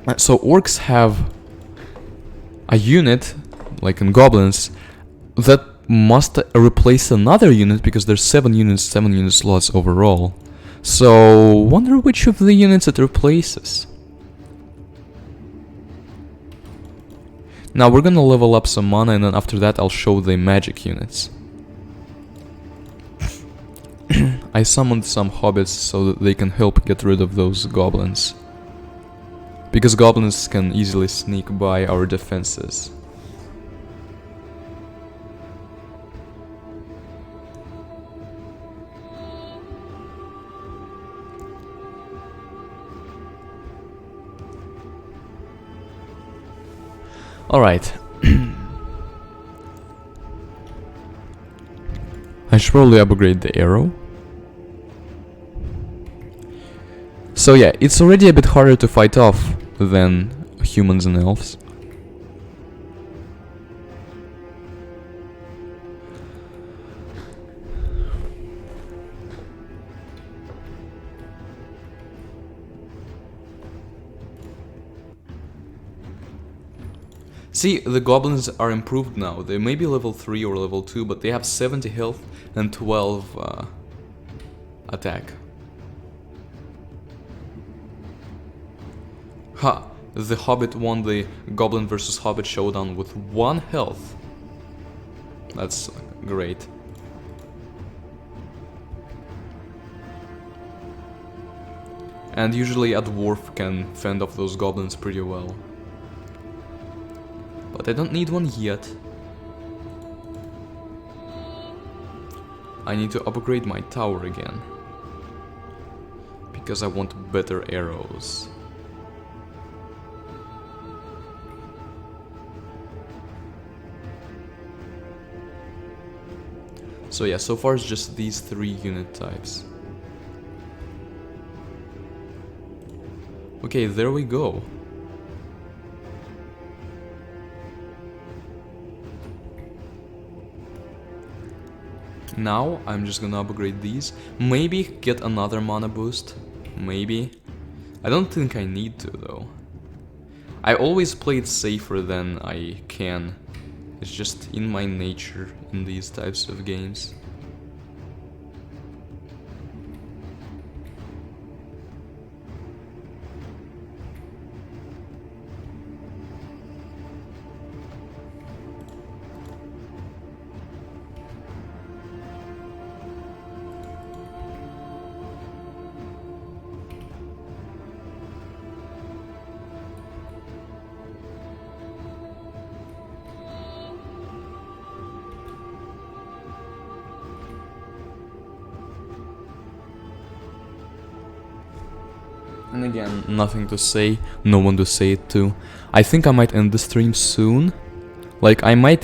orcs have a unit, like in goblins, that must replace another unit because there's 7 unit slots overall. So wonder which of the units it replaces. Now we're gonna level up some mana, and then after that I'll show the magic units. I summoned some hobbits so that they can help get rid of those goblins, because goblins can easily sneak by our defenses. Alright. I should probably upgrade the arrow. So yeah, it's already a bit harder to fight off than humans and elves. See, the goblins are improved now. They may be level 3 or level 2, but they have 70 health and 12 attack. Ha! The Hobbit won the Goblin vs Hobbit showdown with 1 health. That's great. And usually a dwarf can fend off those goblins pretty well. But I don't need one yet. I need to upgrade my tower again, because I want better arrows. So yeah, so far it's just these 3 unit types. Okay, there we go. Now I'm just gonna upgrade these. Maybe get another mana boost. Maybe. I don't think I need to though. I always play it safer than I can. It's just in my nature in these types of games. And again, nothing to say, no one to say it to. I think I might end the stream soon. Like, I might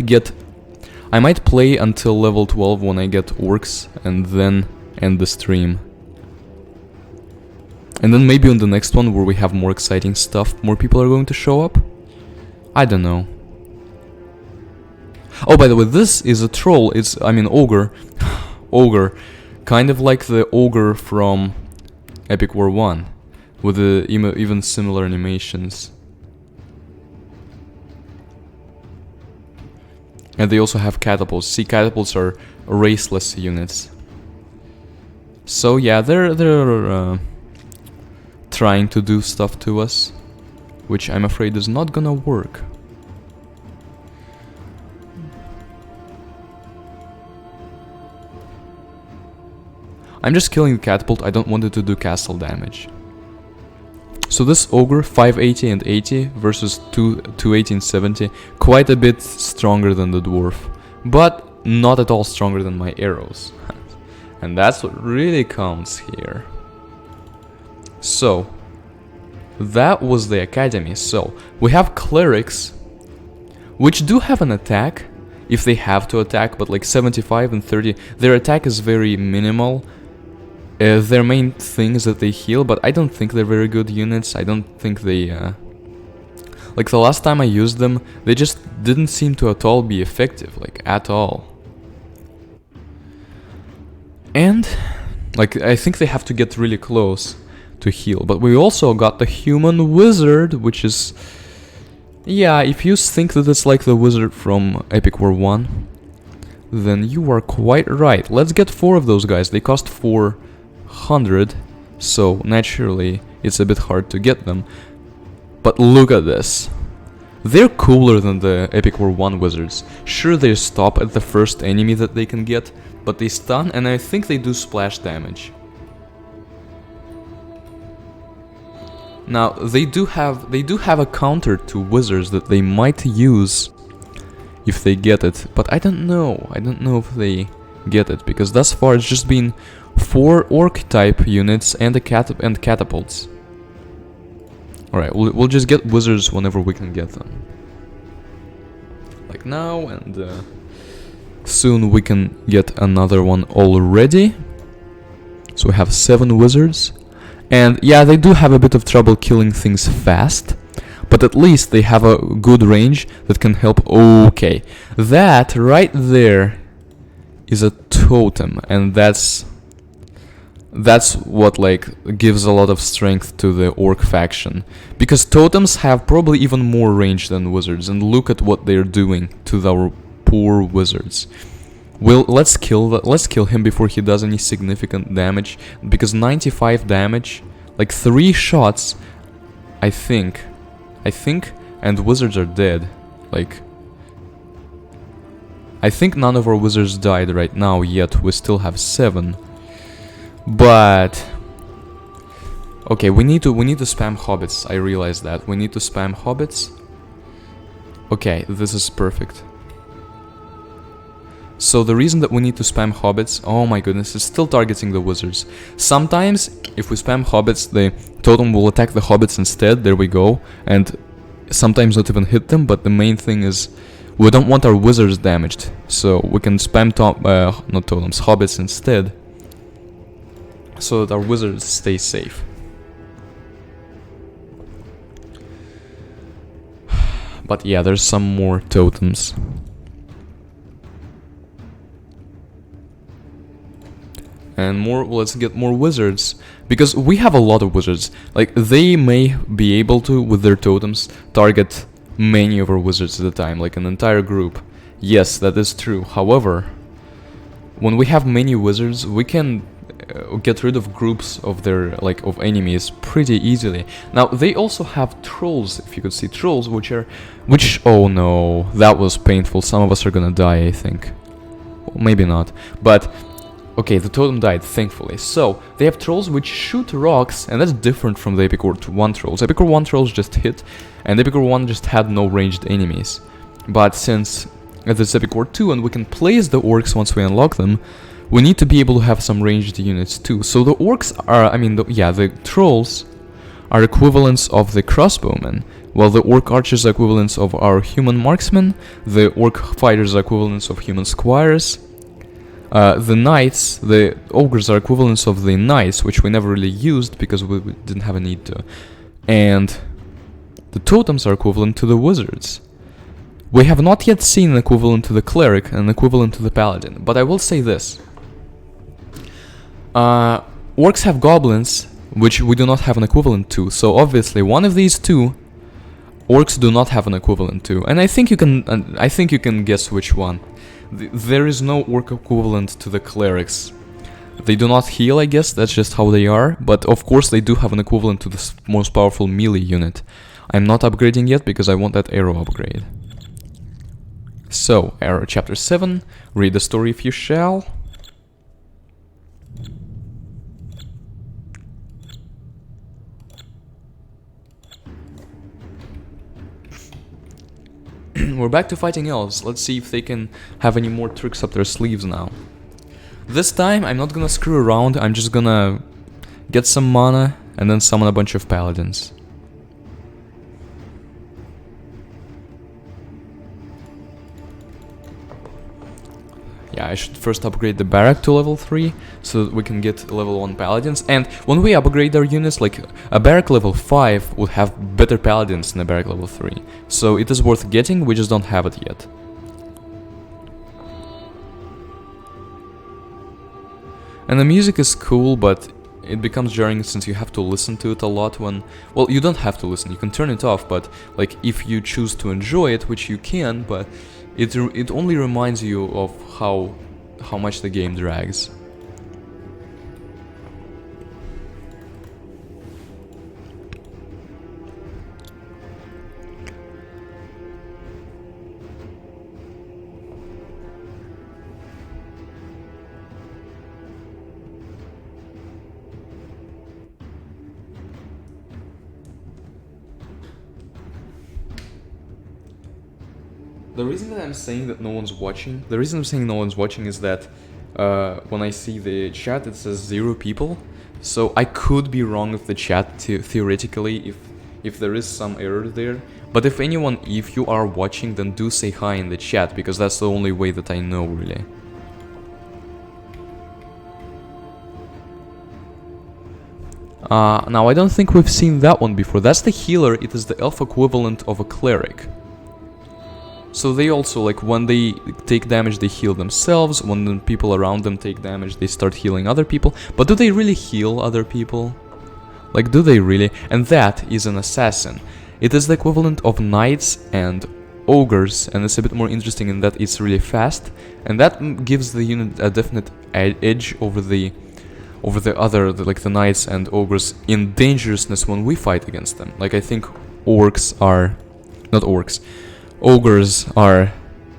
play until level 12 when I get orcs, and then end the stream. And then maybe on the next one, where we have more exciting stuff, more people are going to show up? I don't know. Oh, by the way, this is a troll, ogre. Ogre. Kind of like the ogre from Epic War 1. With even similar animations. And they also have catapults. See, catapults are raceless units. So yeah, they're trying to do stuff to us, which I'm afraid is not gonna work. I'm just killing the catapult, I don't want it to do castle damage. So this ogre, 580 and 80 versus 280 and 70, quite a bit stronger than the dwarf, but not at all stronger than my arrows. And that's what really counts here. So, that was the academy. So, we have clerics, which do have an attack, if they have to attack, but like 75 and 30, their attack is very minimal. Their main thing is that they heal, but I don't think they're very good units. I don't think they... like the last time I used them, they just didn't seem to at all be effective, like at all. And, like, I think they have to get really close to heal. But we also got the human wizard, which is... yeah, if you think that it's like the wizard from Epic War 1, then you are quite right. Let's get 4 of those guys. They cost 400, so naturally it's a bit hard to get them. But look at this. They're cooler than the Epic War 1 wizards. Sure, they stop at the first enemy that they can get, but they stun, and I think they do splash damage. Now, they do have a counter to wizards that they might use if they get it, but I don't know. I don't know if they get it, because thus far it's just been 4 orc type units and catapults. Alright, we'll just get wizards whenever we can get them. Like now, and soon we can get another one already. So we have 7 wizards. And yeah, they do have a bit of trouble killing things fast, but at least they have a good range that can help. Okay, that right there is a totem, and that's what like gives a lot of strength to the orc faction, because totems have probably even more range than wizards, and look at what they're doing to our poor wizards. Well, let's kill him before he does any significant damage, because 95 damage, like 3 shots, I think, and wizards are dead. Like, I think none of our wizards died right now yet. We still have 7. But okay, we need to spam hobbits. I realize that we need to spam hobbits. Okay, this is perfect. So the reason that we need to spam hobbits, oh my goodness, is still targeting the wizards. Sometimes, if we spam hobbits, the totem will attack the hobbits instead, there we go, and sometimes not even hit them, but the main thing is we don't want our wizards damaged, so we can spam not totems, hobbits instead, so that our wizards stay safe. But yeah, there's some more totems. And more, let's get more wizards, because we have a lot of wizards. Like, they may be able to, with their totems, target many of our wizards at a time, like an entire group. Yes, that is true. However, when we have many wizards, we can get rid of groups of their, like, of enemies pretty easily. Now, they also have trolls, if you could see trolls, which, oh no, that was painful. Some of us are gonna die, I think. Well, maybe not, but... okay, the totem died, thankfully. So, they have trolls which shoot rocks, and that's different from the Epic War 1 trolls. Epic War 1 trolls just hit, and Epic War 1 just had no ranged enemies. But since it's Epic War 2 and we can place the orcs once we unlock them, we need to be able to have some ranged units too. So the orcs are, the trolls are equivalents of the crossbowmen, while the orc archers are equivalents of our human marksmen, the orc fighters are equivalents of human squires. The knights, the ogres are equivalents of the knights, which we never really used because we didn't have a need to. And the totems are equivalent to the wizards. We have not yet seen an equivalent to the cleric and an equivalent to the paladin, but I will say this. Orcs have goblins, which we do not have an equivalent to, so obviously one of these two orcs do not have an equivalent to, and I think you can guess which one. There is no orc equivalent to the clerics. They do not heal, I guess, that's just how they are, but of course they do have an equivalent to the most powerful melee unit. I'm not upgrading yet because I want that arrow upgrade. So, arrow chapter 7, read the story if you shall. We're back to fighting elves. Let's see if they can have any more tricks up their sleeves now. This time, I'm not gonna screw around, I'm just gonna get some mana and then summon a bunch of paladins. Yeah, I should first upgrade the barrack to level 3, so that we can get level 1 paladins. And when we upgrade our units, like, a barrack level 5 would have better paladins than a barrack level 3. So it is worth getting, we just don't have it yet. And the music is cool, but it becomes jarring since you have to listen to it a lot when... Well, you don't have to listen, you can turn it off, but, like, if you choose to enjoy it, which you can, but... It only reminds you of how much the game drags. The reason that I'm saying that no one's watching, is that when I see the chat it says 0 people, so I could be wrong with the chat theoretically if there is some error there. But if you are watching, then do say hi in the chat, because that's the only way that I know, really. Now I don't think we've seen that one before. That's the healer, it is the elf equivalent of a cleric. So they also, like, when they take damage, they heal themselves. When the people around them take damage, they start healing other people. But do they really heal other people? Like, do they really? And that is an assassin. It is the equivalent of knights and ogres, and it's a bit more interesting in that it's really fast. And that gives the unit a definite edge over the other, like the knights and ogres, in dangerousness when we fight against them. Like, I think ogres are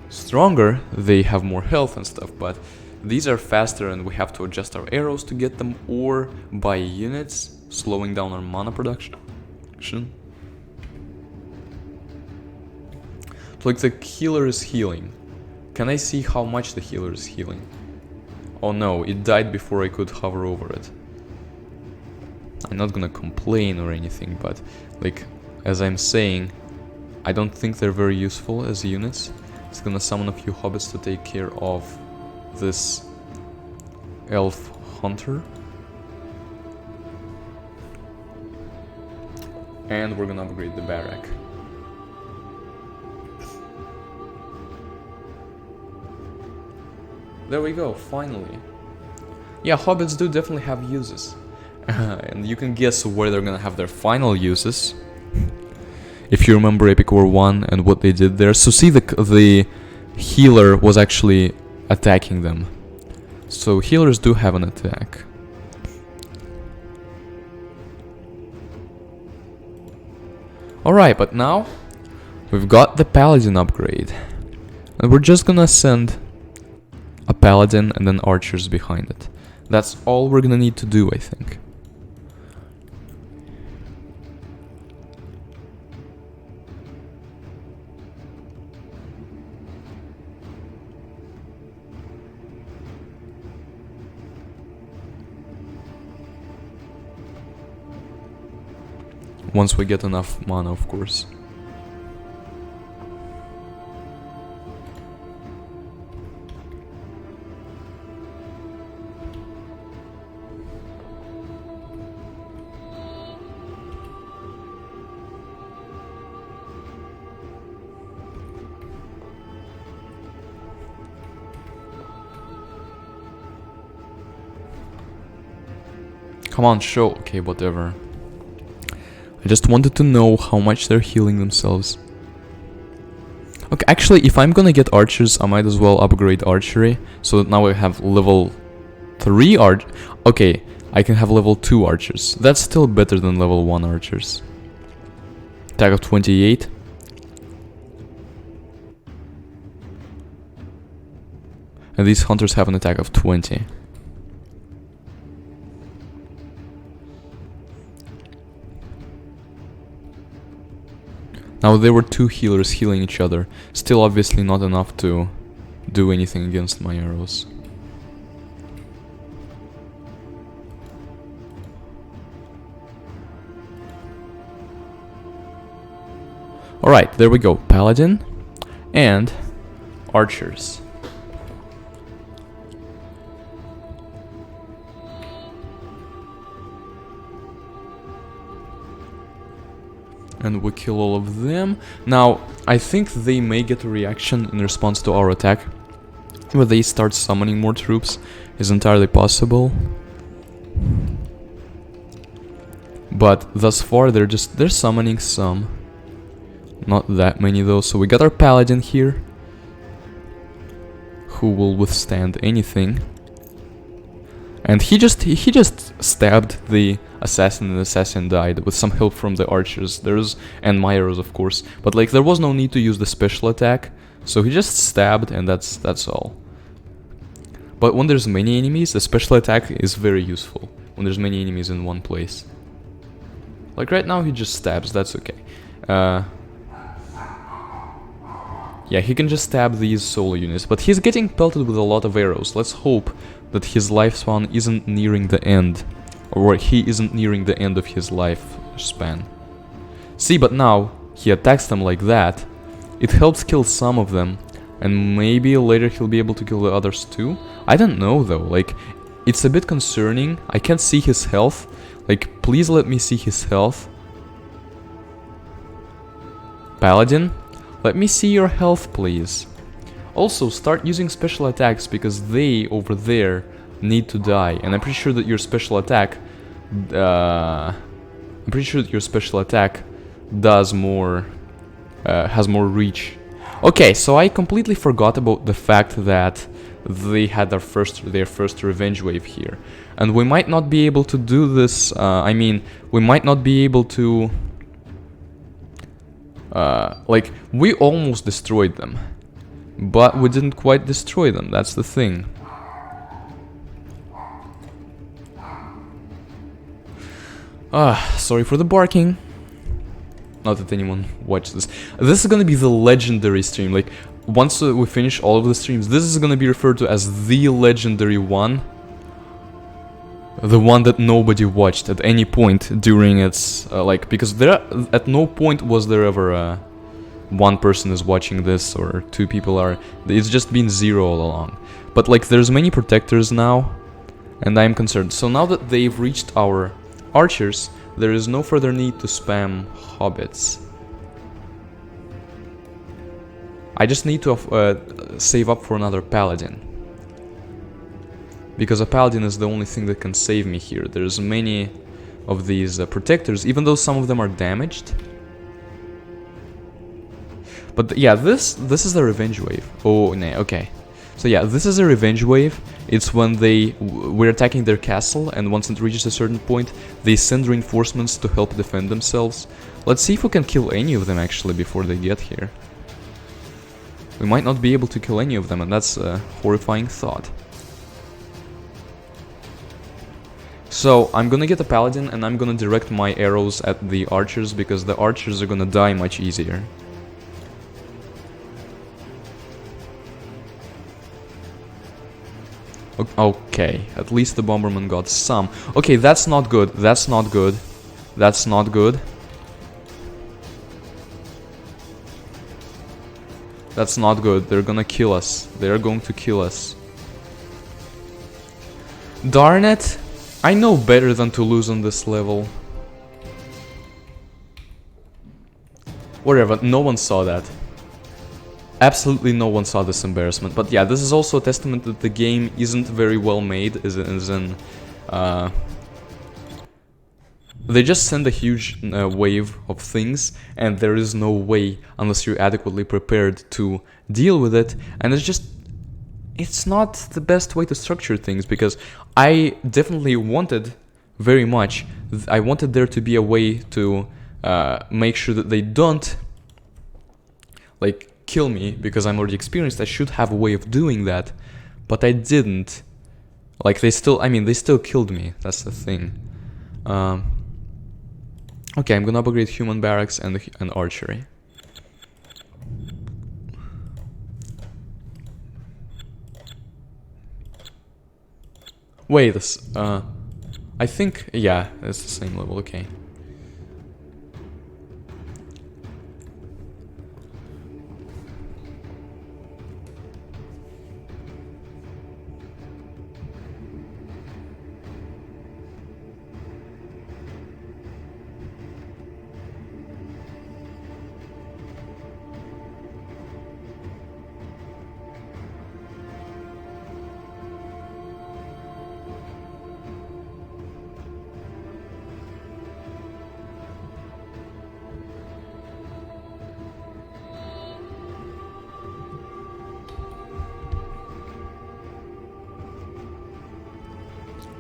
stronger, they have more health and stuff, but these are faster and we have to adjust our arrows to get them, or buy units, slowing down our mana production. So, like, the healer is healing. Can I see how much the healer is healing? Oh no, it died before I could hover over it. I'm not gonna complain or anything, but, like, as I'm saying, I don't think they're very useful as units. It's gonna summon a few hobbits to take care of this elf hunter. And we're gonna upgrade the barrack. There we go, finally. Yeah, hobbits do definitely have uses. And you can guess where they're gonna have their final uses. If you remember Epic War 1 and what they did there. So see, the healer was actually attacking them. So healers do have an attack. Alright, but now we've got the paladin upgrade. And we're just gonna send a paladin and then archers behind it. That's all we're gonna need to do, I think. Once we get enough mana, of course. Come on, show. Okay, whatever. I just wanted to know how much they're healing themselves. Okay, actually, if I'm gonna get archers, I might as well upgrade archery, so that now I have level 3 arch... Okay, I can have level 2 archers. That's still better than level 1 archers. Attack of 28. And these hunters have an attack of 20. Now there were 2 healers healing each other. Still obviously not enough to do anything against my arrows. Alright, there we go. Paladin and archers. And we kill all of them. Now, I think they may get a reaction in response to our attack. Where they start summoning more troops is entirely possible. But thus far they're summoning some. Not that many though, so we got our paladin here. Who will withstand anything. And he just stabbed the assassin, and the assassin died with some help from the archers. And my arrows, of course. But like there was no need to use the special attack, so he just stabbed, and that's all. But when there's many enemies, the special attack is very useful. When there's many enemies in one place. Like right now he just stabs, that's okay. Yeah, he can just stab these solo units, but he's getting pelted with a lot of arrows. Let's hope that his lifespan isn't nearing the end. Or he isn't nearing the end of his lifespan. See, but now he attacks them like that. It helps kill some of them. And maybe later he'll be able to kill the others too? I don't know though, like, it's a bit concerning. I can't see his health. Like, please let me see his health. Paladin, let me see your health, please. Also, start using special attacks, because they, over there, need to die. And I'm pretty sure that your special attack... does more... has more reach. Okay, so I completely forgot about the fact that they had their first revenge wave here. And we might not be able to do this, I mean, we might not be able to... like, we almost destroyed them. But we didn't quite destroy them, that's the thing. Sorry for the barking. Not that anyone watched this. This is gonna be the legendary stream. Like, once we finish all of the streams, this is gonna be referred to as the legendary one. The one that nobody watched at any point during its... like, because there... At no point was there ever one person is watching this or 2 people are... It's just been 0 all along. But, like, there's many protectors now. And I'm concerned. So now that they've reached our archers... There is no further need to spam hobbits. I just need to save up for another paladin. Because a paladin is the only thing that can save me here. There's many of these protectors, even though some of them are damaged. But yeah, this is the revenge wave. Oh, no, okay. So yeah, this is a revenge wave. It's when we're attacking their castle, and once it reaches a certain point, they send reinforcements to help defend themselves. Let's see if we can kill any of them actually before they get here. We might not be able to kill any of them, and that's a horrifying thought. So, I'm gonna get a paladin, and I'm gonna direct my arrows at the archers, because the archers are gonna die much easier. Okay, at least the bomberman got some. Okay, that's not good. That's not good. That's not good. That's not good. They're gonna kill us. They're going to kill us. Darn it! I know better than to lose on this level. Whatever, no one saw that. Absolutely no one saw this embarrassment. But yeah, this is also a testament that the game isn't very well made, as in they just send a huge wave of things, and there is no way, unless you're adequately prepared to deal with it, and it's just it's not the best way to structure things, because I definitely wanted very much, I wanted there to be a way to make sure that they don't like kill me because I'm already experienced. I should have a way of doing that, but I didn't. Like they still killed me. That's the thing. Okay, I'm gonna upgrade human barracks and archery. Wait, this, I think, yeah, it's the same level, okay.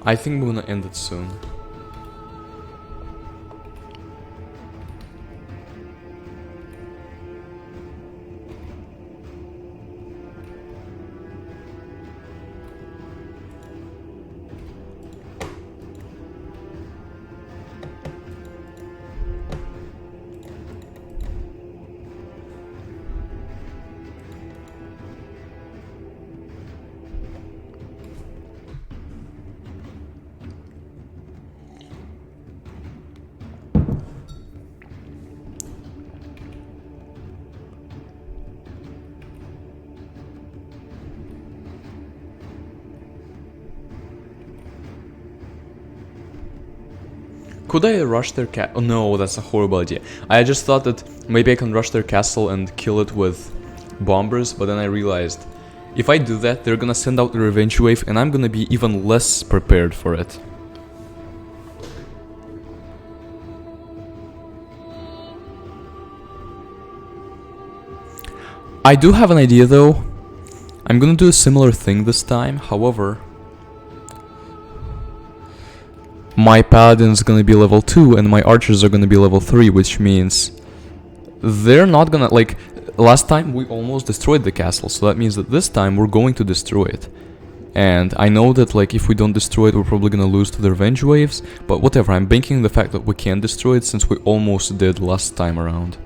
I think we're gonna end it soon. Could I rush their oh no, that's a horrible idea. I just thought that maybe I can rush their castle and kill it with bombers, but then I realized if I do that, they're gonna send out the revenge wave and I'm gonna be even less prepared for it. I do have an idea though. I'm gonna do a similar thing this time, however, my paladin's gonna be level 2 and my archers are gonna be level 3, which means they're not gonna, like, last time we almost destroyed the castle, so that means that this time we're going to destroy it. And I know that, like, if we don't destroy it, we're probably gonna lose to the revenge waves, but whatever, I'm banking the fact that we can destroy it since we almost did last time around.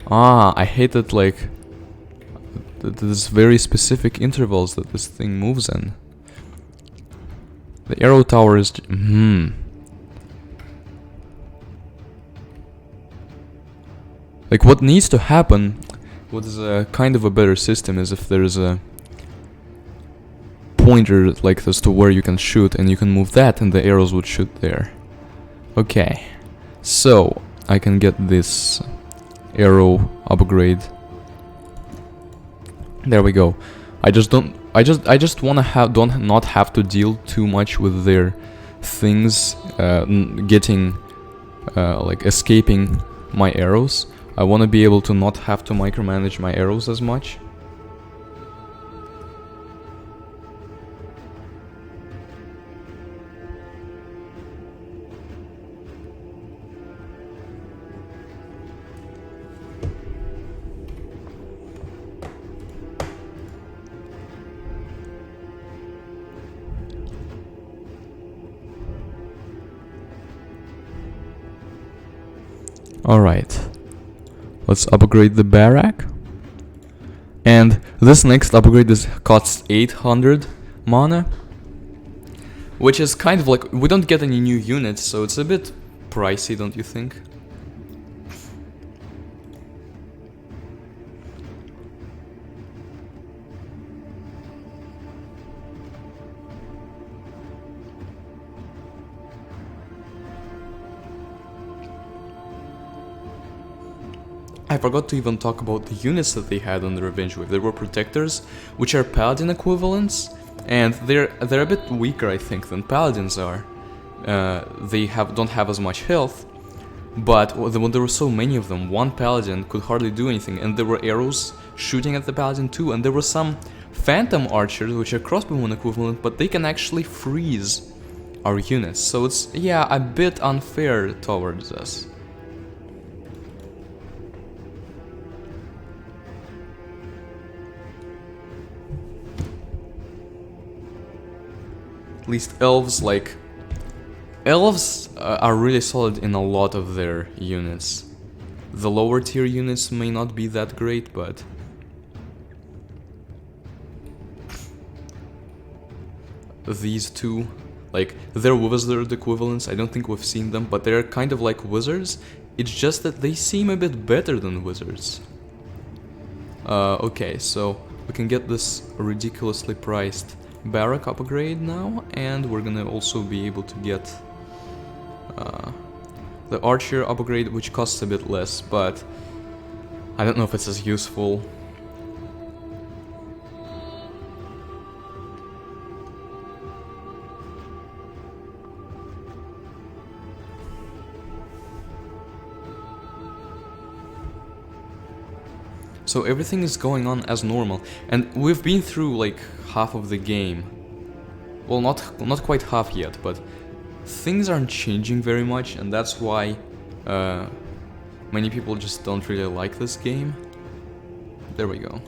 Ah, I hate that, like, there's very specific intervals that this thing moves in. The arrow tower is... Like, what needs to happen, what is a kind of a better system, is if there's a pointer, like, as to where you can shoot, and you can move that, and the arrows would shoot there. Okay. So, I can get this arrow upgrade. There we go. I just wanna not have to deal too much with their things getting like escaping my arrows. I wanna be able to not have to micromanage my arrows as much. Alright, let's upgrade the barrack. And this next upgrade costs 800 mana, which is kind of like, we don't get any new units, so it's a bit pricey, don't you think? I forgot to even talk about the units that they had on the Revenge Wave. There were Protectors, which are Paladin equivalents, and they're a bit weaker, I think, than Paladins are. They don't have as much health, but when there were so many of them, one Paladin could hardly do anything, and there were arrows shooting at the Paladin too, and there were some phantom archers, which are crossbowmen equivalent, but they can actually freeze our units. So it's, yeah, a bit unfair towards us. At least elves, like... Elves are really solid in a lot of their units. The lower tier units may not be that great, but... These two, like, they're wizard equivalents. I don't think we've seen them, but they're kind of like wizards. It's just that they seem a bit better than wizards. Okay, so we can get this ridiculously priced barrack upgrade now, and we're gonna also be able to get the archer upgrade, which costs a bit less, but I don't know if it's as useful. So everything is going on as normal, and we've been through like half of the game. Well, not quite half yet, but things aren't changing very much, and that's why many people just don't really like this game. There we go.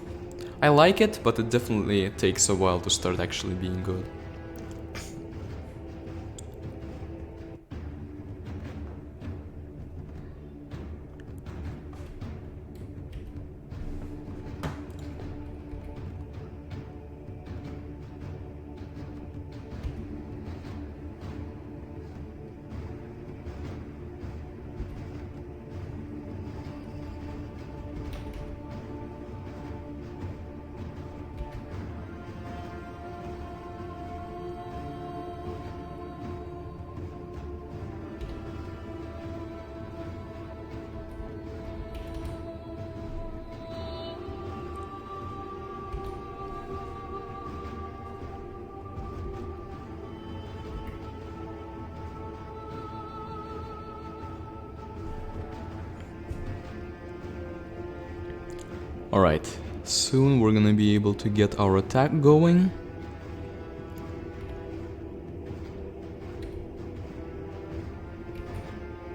I like it, but it definitely takes a while to start actually being good. Alright, soon we're gonna be able to get our attack going.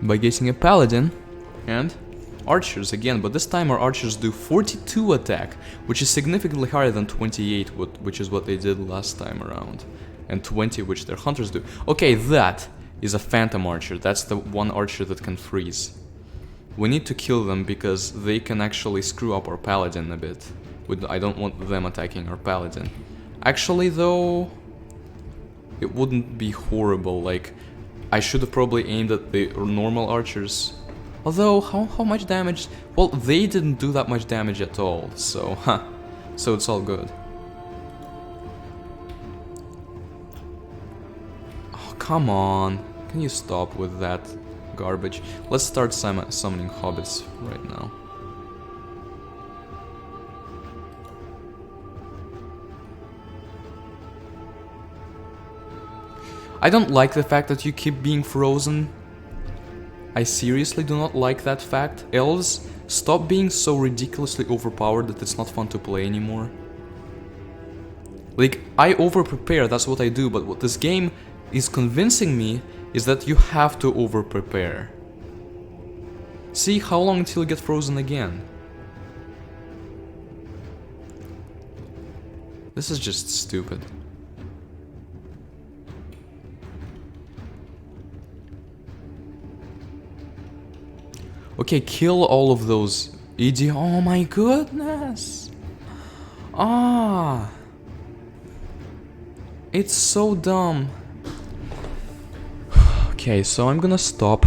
By getting a paladin and archers again, but this time our archers do 42 attack, which is significantly higher than 28, which is what they did last time around, and 20, which their hunters do. Okay, that is a phantom archer. That's the one archer that can freeze. We need to kill them because they can actually screw up our paladin a bit. I don't want them attacking our paladin. Actually though, it wouldn't be horrible. Like, I should have probably aimed at the normal archers. Although, how much damage? Well, they didn't do that much damage at all, so, so it's all good. Oh, come on. Can you stop with that garbage? Let's start summoning hobbits right now. I don't like the fact that you keep being frozen. I seriously do not like that fact. Elves, stop being so ridiculously overpowered that it's not fun to play anymore. Like, I over-prepare, that's what I do, but what this game is convincing me is that you have to over-prepare. See how long until you get frozen again. This is just stupid. Okay, kill all of those idiots. Oh my goodness! Ah! It's so dumb. Okay, so I'm gonna stop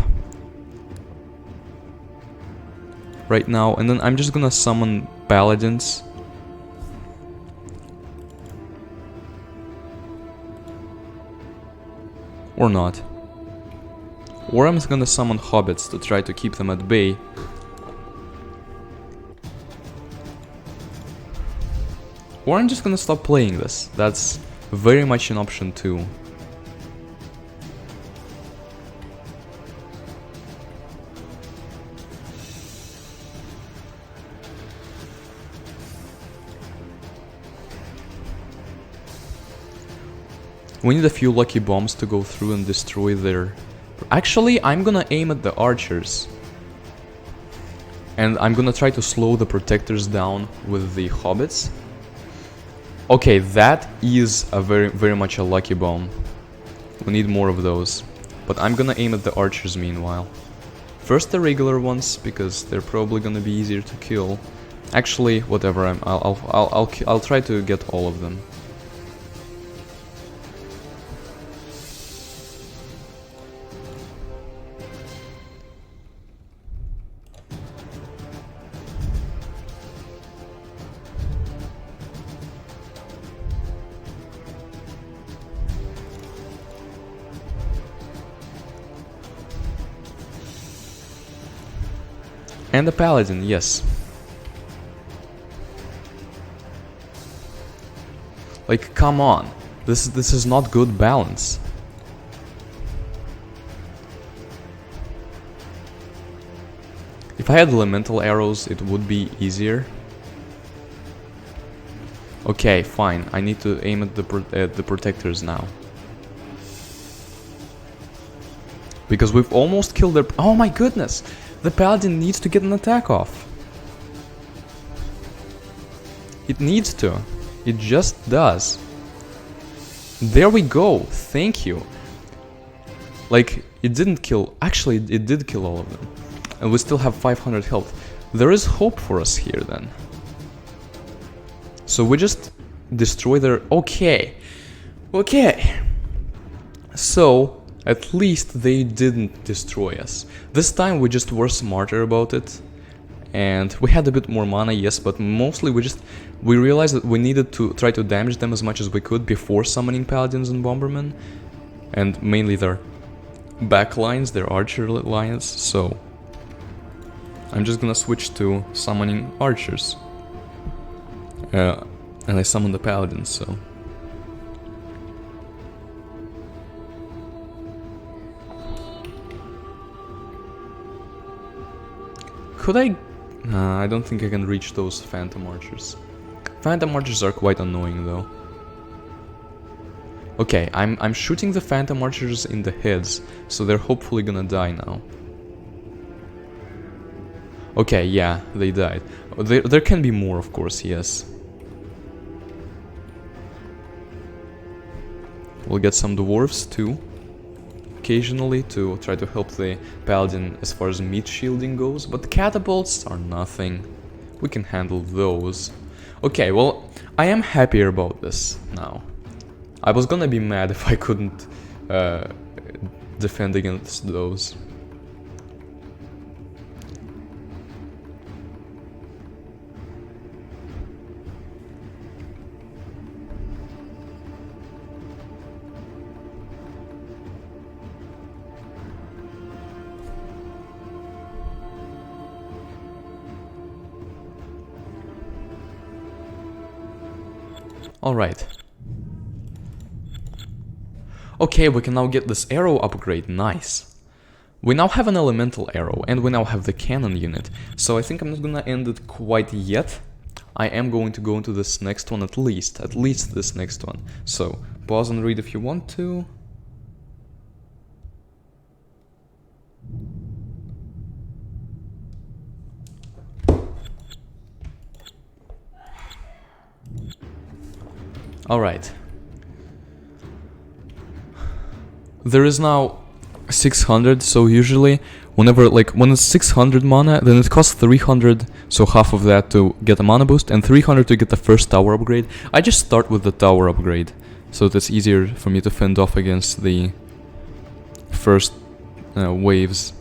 right now, and then I'm just gonna summon paladins. Or not. Or I'm just gonna summon hobbits to try to keep them at bay. Or I'm just gonna stop playing this. That's very much an option too. We need a few lucky bombs to go through and destroy their... Actually, I'm gonna aim at the archers. And I'm gonna try to slow the protectors down with the hobbits. Okay, that is a very much a lucky bomb. We need more of those. But I'm gonna aim at the archers meanwhile. First the regular ones, because they're probably gonna be easier to kill. Actually, whatever, I'll try to get all of them. And the paladin, yes. Like, come on. This is not good balance. If I had elemental arrows, it would be easier. Okay, fine. I need to aim at the protectors now. Because we've almost killed their... Oh my goodness! The paladin needs to get an attack off. It needs to. It just does. There we go. Thank you. Like, it didn't kill... Actually, it did kill all of them. And we still have 500 health. There is hope for us here, then. So we just destroy their... Okay. Okay. So... At least they didn't destroy us. This time we just were smarter about it. And we had a bit more mana, yes, but mostly we realized that we needed to try to damage them as much as we could before summoning paladins and bombermen. And mainly their back lines, their archer lines, so... I'm just gonna switch to summoning archers. And I summon the paladins, so... Could I don't think I can reach those phantom archers. Phantom archers are quite annoying though. Okay, I'm shooting the phantom archers in the heads, so they're hopefully gonna die now. Okay, yeah, they died. There can be more, of course, yes. We'll get some dwarves too, occasionally, to try to help the paladin as far as meat shielding goes, but catapults are nothing. We can handle those. Okay, well, I am happier about this now. I was gonna be mad if I couldn't defend against those. Alright. Okay, we can now get this arrow upgrade, nice. We now have an elemental arrow, and we now have the cannon unit, so I think I'm not gonna end it quite yet. I am going to go into this next one at least this next one. So, pause and read if you want to. Alright. There is now 600, so usually whenever, like, when it's 600 mana, then it costs 300, so half of that to get a mana boost, and 300 to get the first tower upgrade. I just start with the tower upgrade, so that's easier for me to fend off against the first waves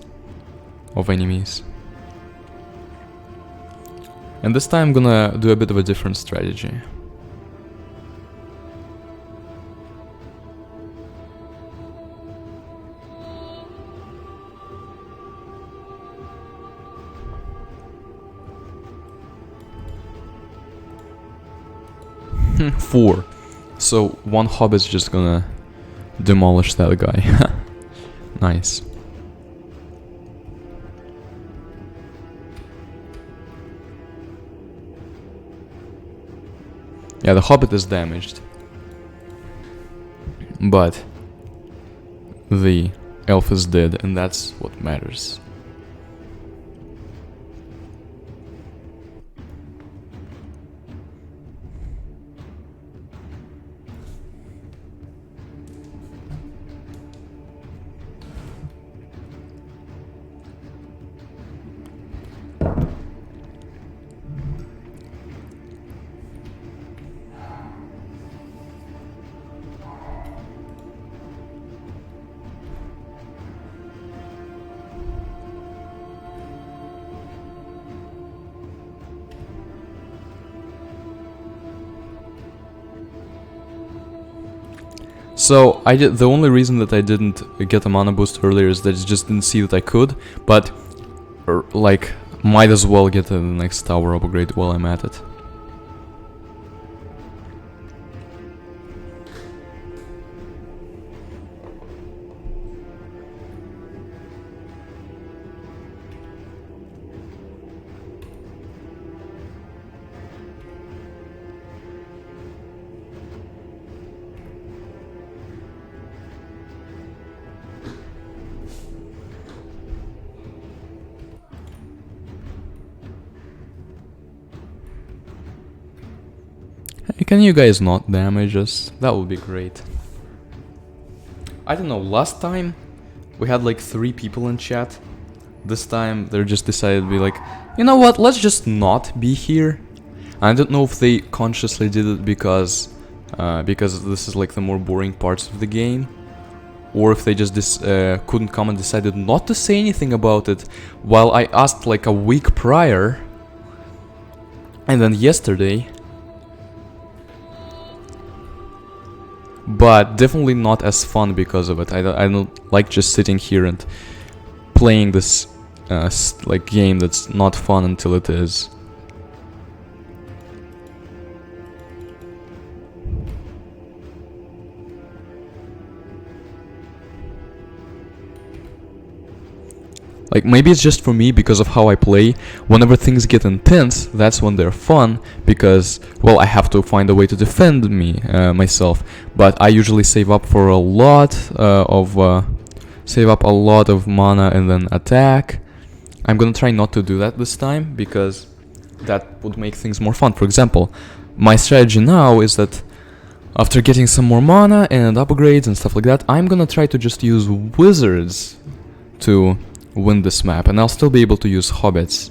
of enemies. And this time I'm gonna do a bit of a different strategy. Four. So one hobbit's just gonna demolish that guy. Nice. Yeah, the hobbit is damaged. But the elf is dead, and that's what matters. So the only reason that I didn't get a mana boost earlier is that I just didn't see that I could, but like might as well get the next tower upgrade while I'm at it. Can you guys not damage us? That would be great. I don't know, last time we had like 3 people in chat. This time they just decided to be like, you know what, let's just not be here. I don't know if they consciously did it because this is like the more boring parts of the game, or if they just couldn't come and decided not to say anything about it while I asked like a week prior, and then yesterday. But definitely not as fun because of it. I don't like just sitting here and playing this like game that's not fun until it is. Like, maybe it's just for me because of how I play. Whenever things get intense, that's when they're fun, because, well, I have to find a way to defend myself. But I usually save up for a lot of mana and then attack. I'm gonna try not to do that this time, because that would make things more fun. For example, my strategy now is that after getting some more mana and upgrades and stuff like that, I'm gonna try to just use wizards to win this map, and I'll still be able to use hobbits.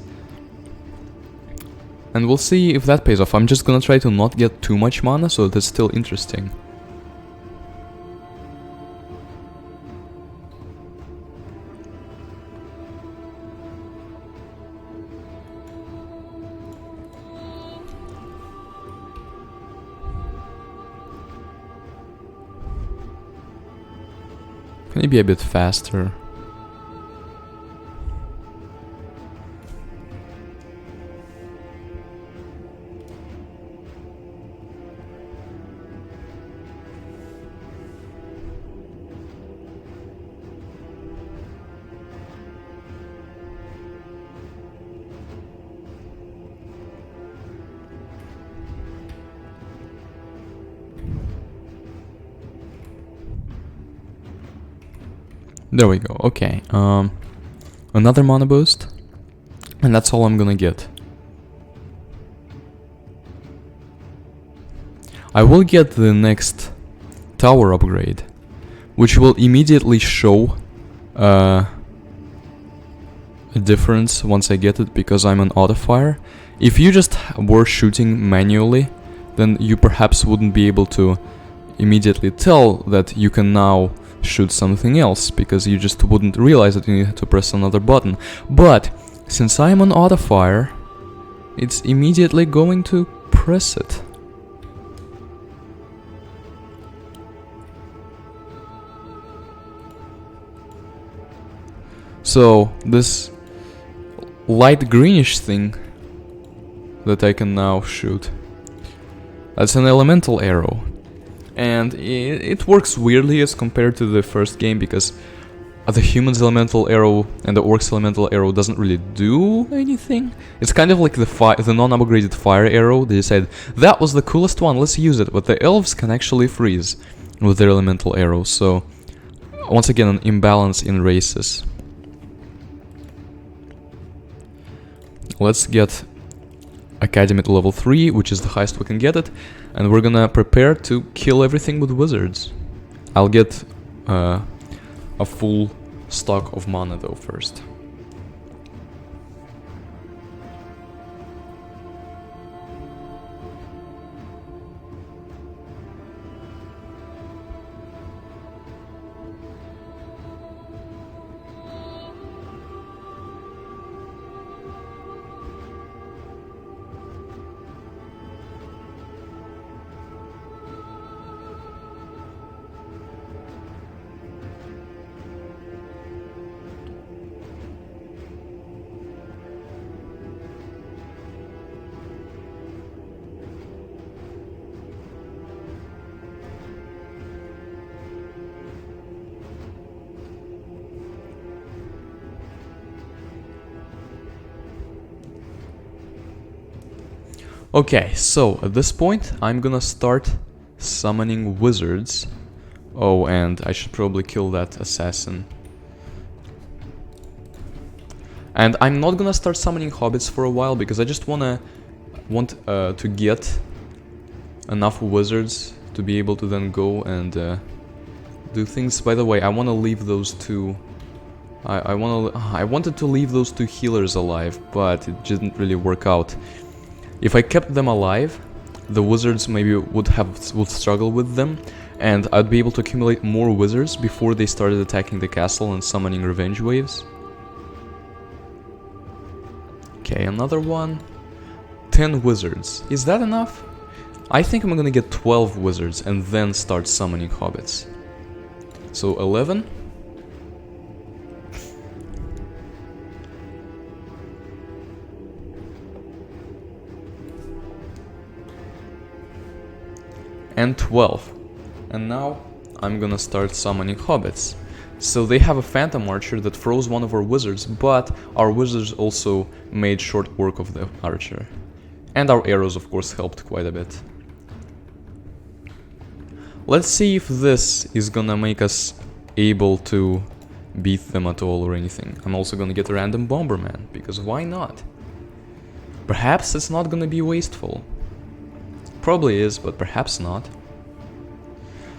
And we'll see if that pays off. I'm just gonna try to not get too much mana, so that's still interesting. Can it be a bit faster? There we go, okay. Another mana boost, and that's all I'm gonna get. I will get the next tower upgrade, which will immediately show a difference once I get it, because I'm an auto-fire. If you just were shooting manually, then you perhaps wouldn't be able to immediately tell that you can now shoot something else, because you just wouldn't realize that you need to press another button. But since I'm on auto-fire, it's immediately going to press it. So this light greenish thing that I can now shoot, that's an elemental arrow. And it works weirdly as compared to the first game, because the human's elemental arrow and the orc's elemental arrow doesn't really do anything. It's kind of like the non-upgraded fire arrow. They said, that was the coolest one, let's use it, but the elves can actually freeze. with their elemental arrows. So once again, an imbalance in races. Let's get Academy at level 3, which is the highest we can get it, and we're gonna prepare to kill everything with wizards. I'll get a full stock of mana though first. Okay, so at this point I'm gonna start summoning wizards. Oh, and I should probably kill that assassin. And I'm not gonna start summoning hobbits for a while because I just want to get enough wizards to be able to then go and do things. By the way, I want to leave those two. I wanted to leave those two healers alive, but it didn't really work out. If I kept them alive, the wizards maybe would struggle with them, and I'd be able to accumulate more wizards before they started attacking the castle and summoning revenge waves. Okay, another one. 10 wizards. Is that enough? I think I'm gonna get 12 wizards and then start summoning hobbits. So 11. And 12. And now I'm gonna start summoning hobbits. So they have a phantom archer that froze one of our wizards, but our wizards also made short work of the archer. And our arrows of course helped quite a bit. Let's see if this is gonna make us able to beat them at all or anything. I'm also gonna get a random bomberman, because why not? Perhaps it's not gonna be wasteful. Probably is, but perhaps not.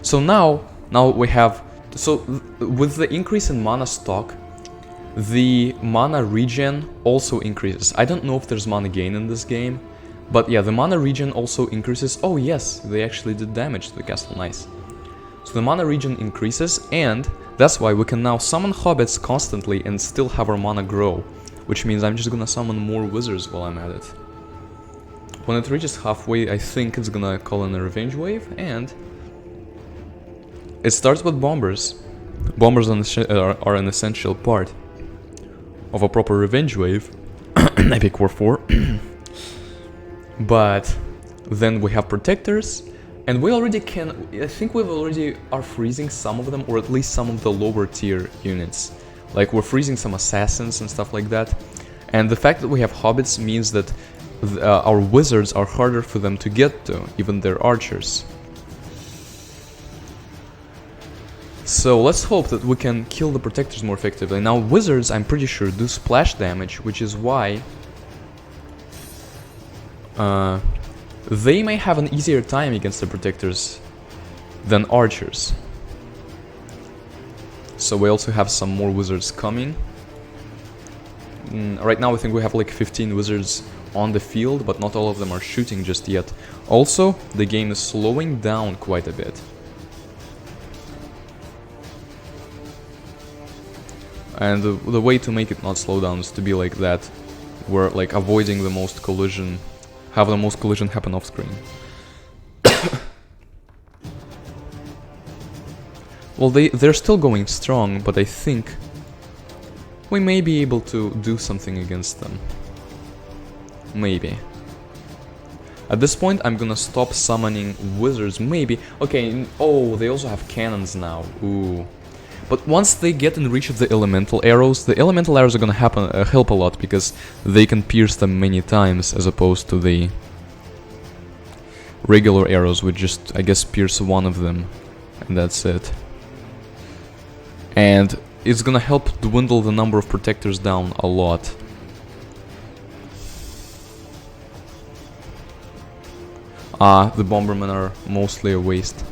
So now we have... So with the increase in mana stock, the mana regen also increases. I don't know if there's mana gain in this game, but yeah, the mana regen also increases. Oh yes, they actually did damage to the castle, nice. So the mana regen increases, and that's why we can now summon hobbits constantly and still have our mana grow, which means I'm just gonna summon more wizards while I'm at it. When it reaches halfway, I think it's gonna call in a revenge wave, and it starts with bombers. Bombers are an essential part of a proper revenge wave. Epic War 4. But then we have protectors, and we already can... I think we already are freezing some of them, or at least some of the lower tier units. Like, we're freezing some assassins and stuff like that. And the fact that we have hobbits means that our wizards are harder for them to get to, even their archers. So let's hope that we can kill the protectors more effectively. Now wizards, I'm pretty sure, do splash damage, which is why they may have an easier time against the protectors than archers. So we also have some more wizards coming. Right now I think we have like 15 wizards on the field, but not all of them are shooting just yet. Also, the game is slowing down quite a bit. And the way to make it not slow down is to be like that, where like avoiding the most collision, have the most collision happen off screen. Well, they're still going strong, but I think we may be able to do something against them. Maybe. At this point, I'm gonna stop summoning wizards, maybe. Okay, oh, they also have cannons now. Ooh. But once they get in reach of the elemental arrows are gonna help a lot, because they can pierce them many times, as opposed to the regular arrows, which just, I guess, pierce one of them That's it. And it's gonna help dwindle the number of protectors down a lot. The bombermen are mostly a waste.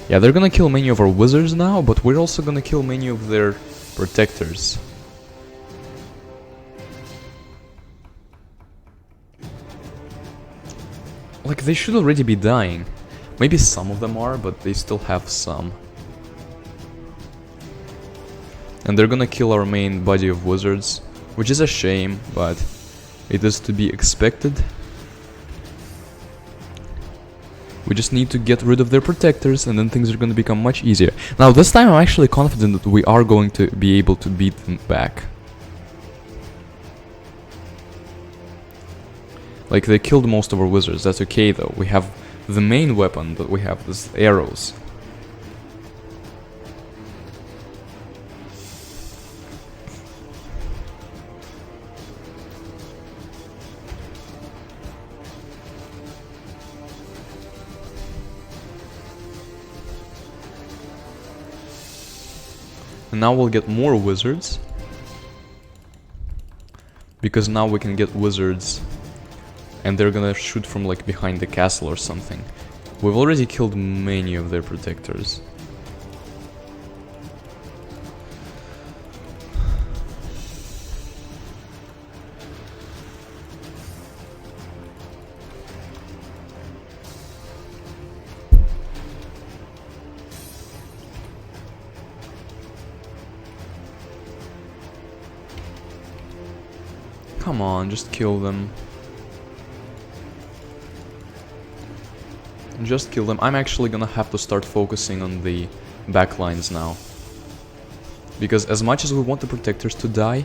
Yeah, they're gonna kill many of our wizards now, but we're also gonna kill many of their protectors. Like, they should already be dying. Maybe some of them are, but they still have some. And they're gonna kill our main body of wizards, which is a shame, but it is to be expected. We just need to get rid of their protectors, and then things are gonna become much easier. Now, this time I'm actually confident that we are going to be able to beat them back. Like, they killed most of our wizards, that's okay though. We have the main weapon that we have, is arrows. And now we'll get more wizards. Because now we can get wizards and they're gonna shoot from like behind the castle or something. We've already killed many of their protectors. Come on, just kill them. Just kill them. I'm actually gonna have to start focusing on the backlines now. Because as much as we want the protectors to die,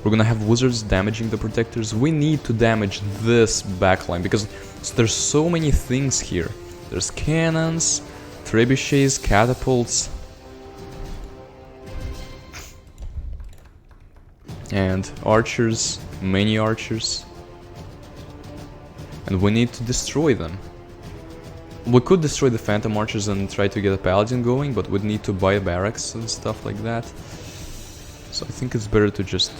we're gonna have wizards damaging the protectors. We need to damage this backline because there's so many things here. There's cannons, trebuchets, catapults. And archers, many archers. And we need to destroy them. We could destroy the phantom archers and try to get a paladin going, but we'd need to buy barracks and stuff like that. So I think it's better to just...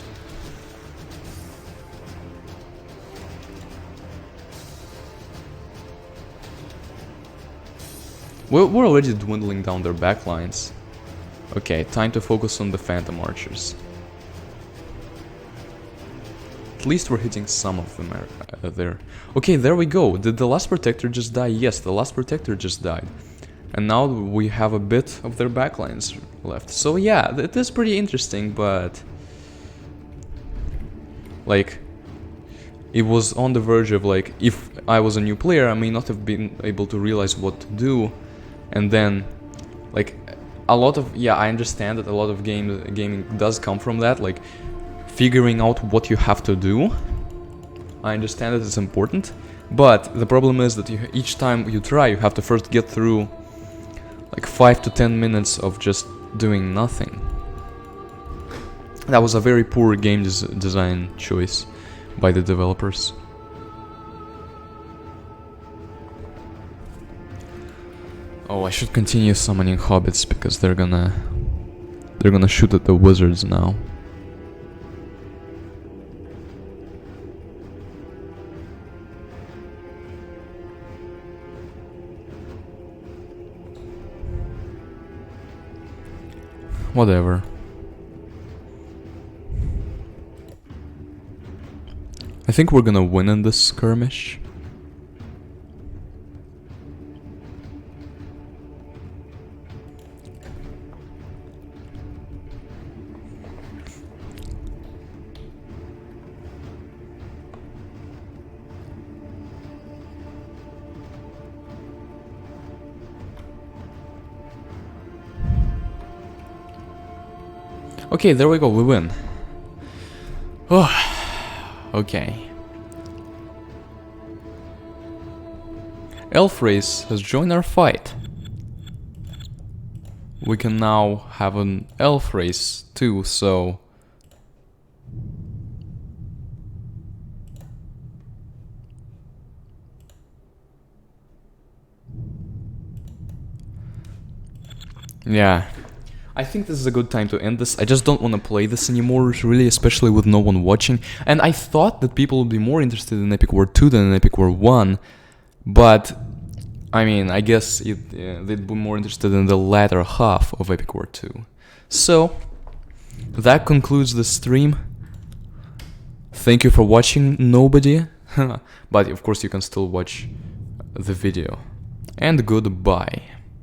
We're already dwindling down their backlines. Okay, time to focus on the phantom archers. At least we're hitting some of them there. Okay, there we go. Did the last protector just die? Yes, the last protector just died. And now we have a bit of their backlines left. So yeah, it is pretty interesting, but... like... it was on the verge of like, if I was a new player, I may not have been able to realize what to do. And then, like, a lot of... yeah, I understand that a lot of gaming does come from that, like... figuring out what you have to do. I understand that it's important, but the problem is that each time you try, you have to first get through like 5 to 10 minutes of just doing nothing. That was a very poor game design choice by the developers. Oh, I should continue summoning hobbits because they're gonna shoot at the wizards now. Whatever. I think we're gonna win in this skirmish. Okay, there we go, we win. Oh, okay. Elf race has joined our fight. We can now have an elf race too, so... Yeah. I think this is a good time to end this. I just don't want to play this anymore, really, especially with no one watching. And I thought that people would be more interested in Epic War 2 than in Epic War 1. But, I mean, I guess they'd be more interested in the latter half of Epic War 2. So, that concludes the stream. Thank you for watching, nobody. But, of course, you can still watch the video. And goodbye.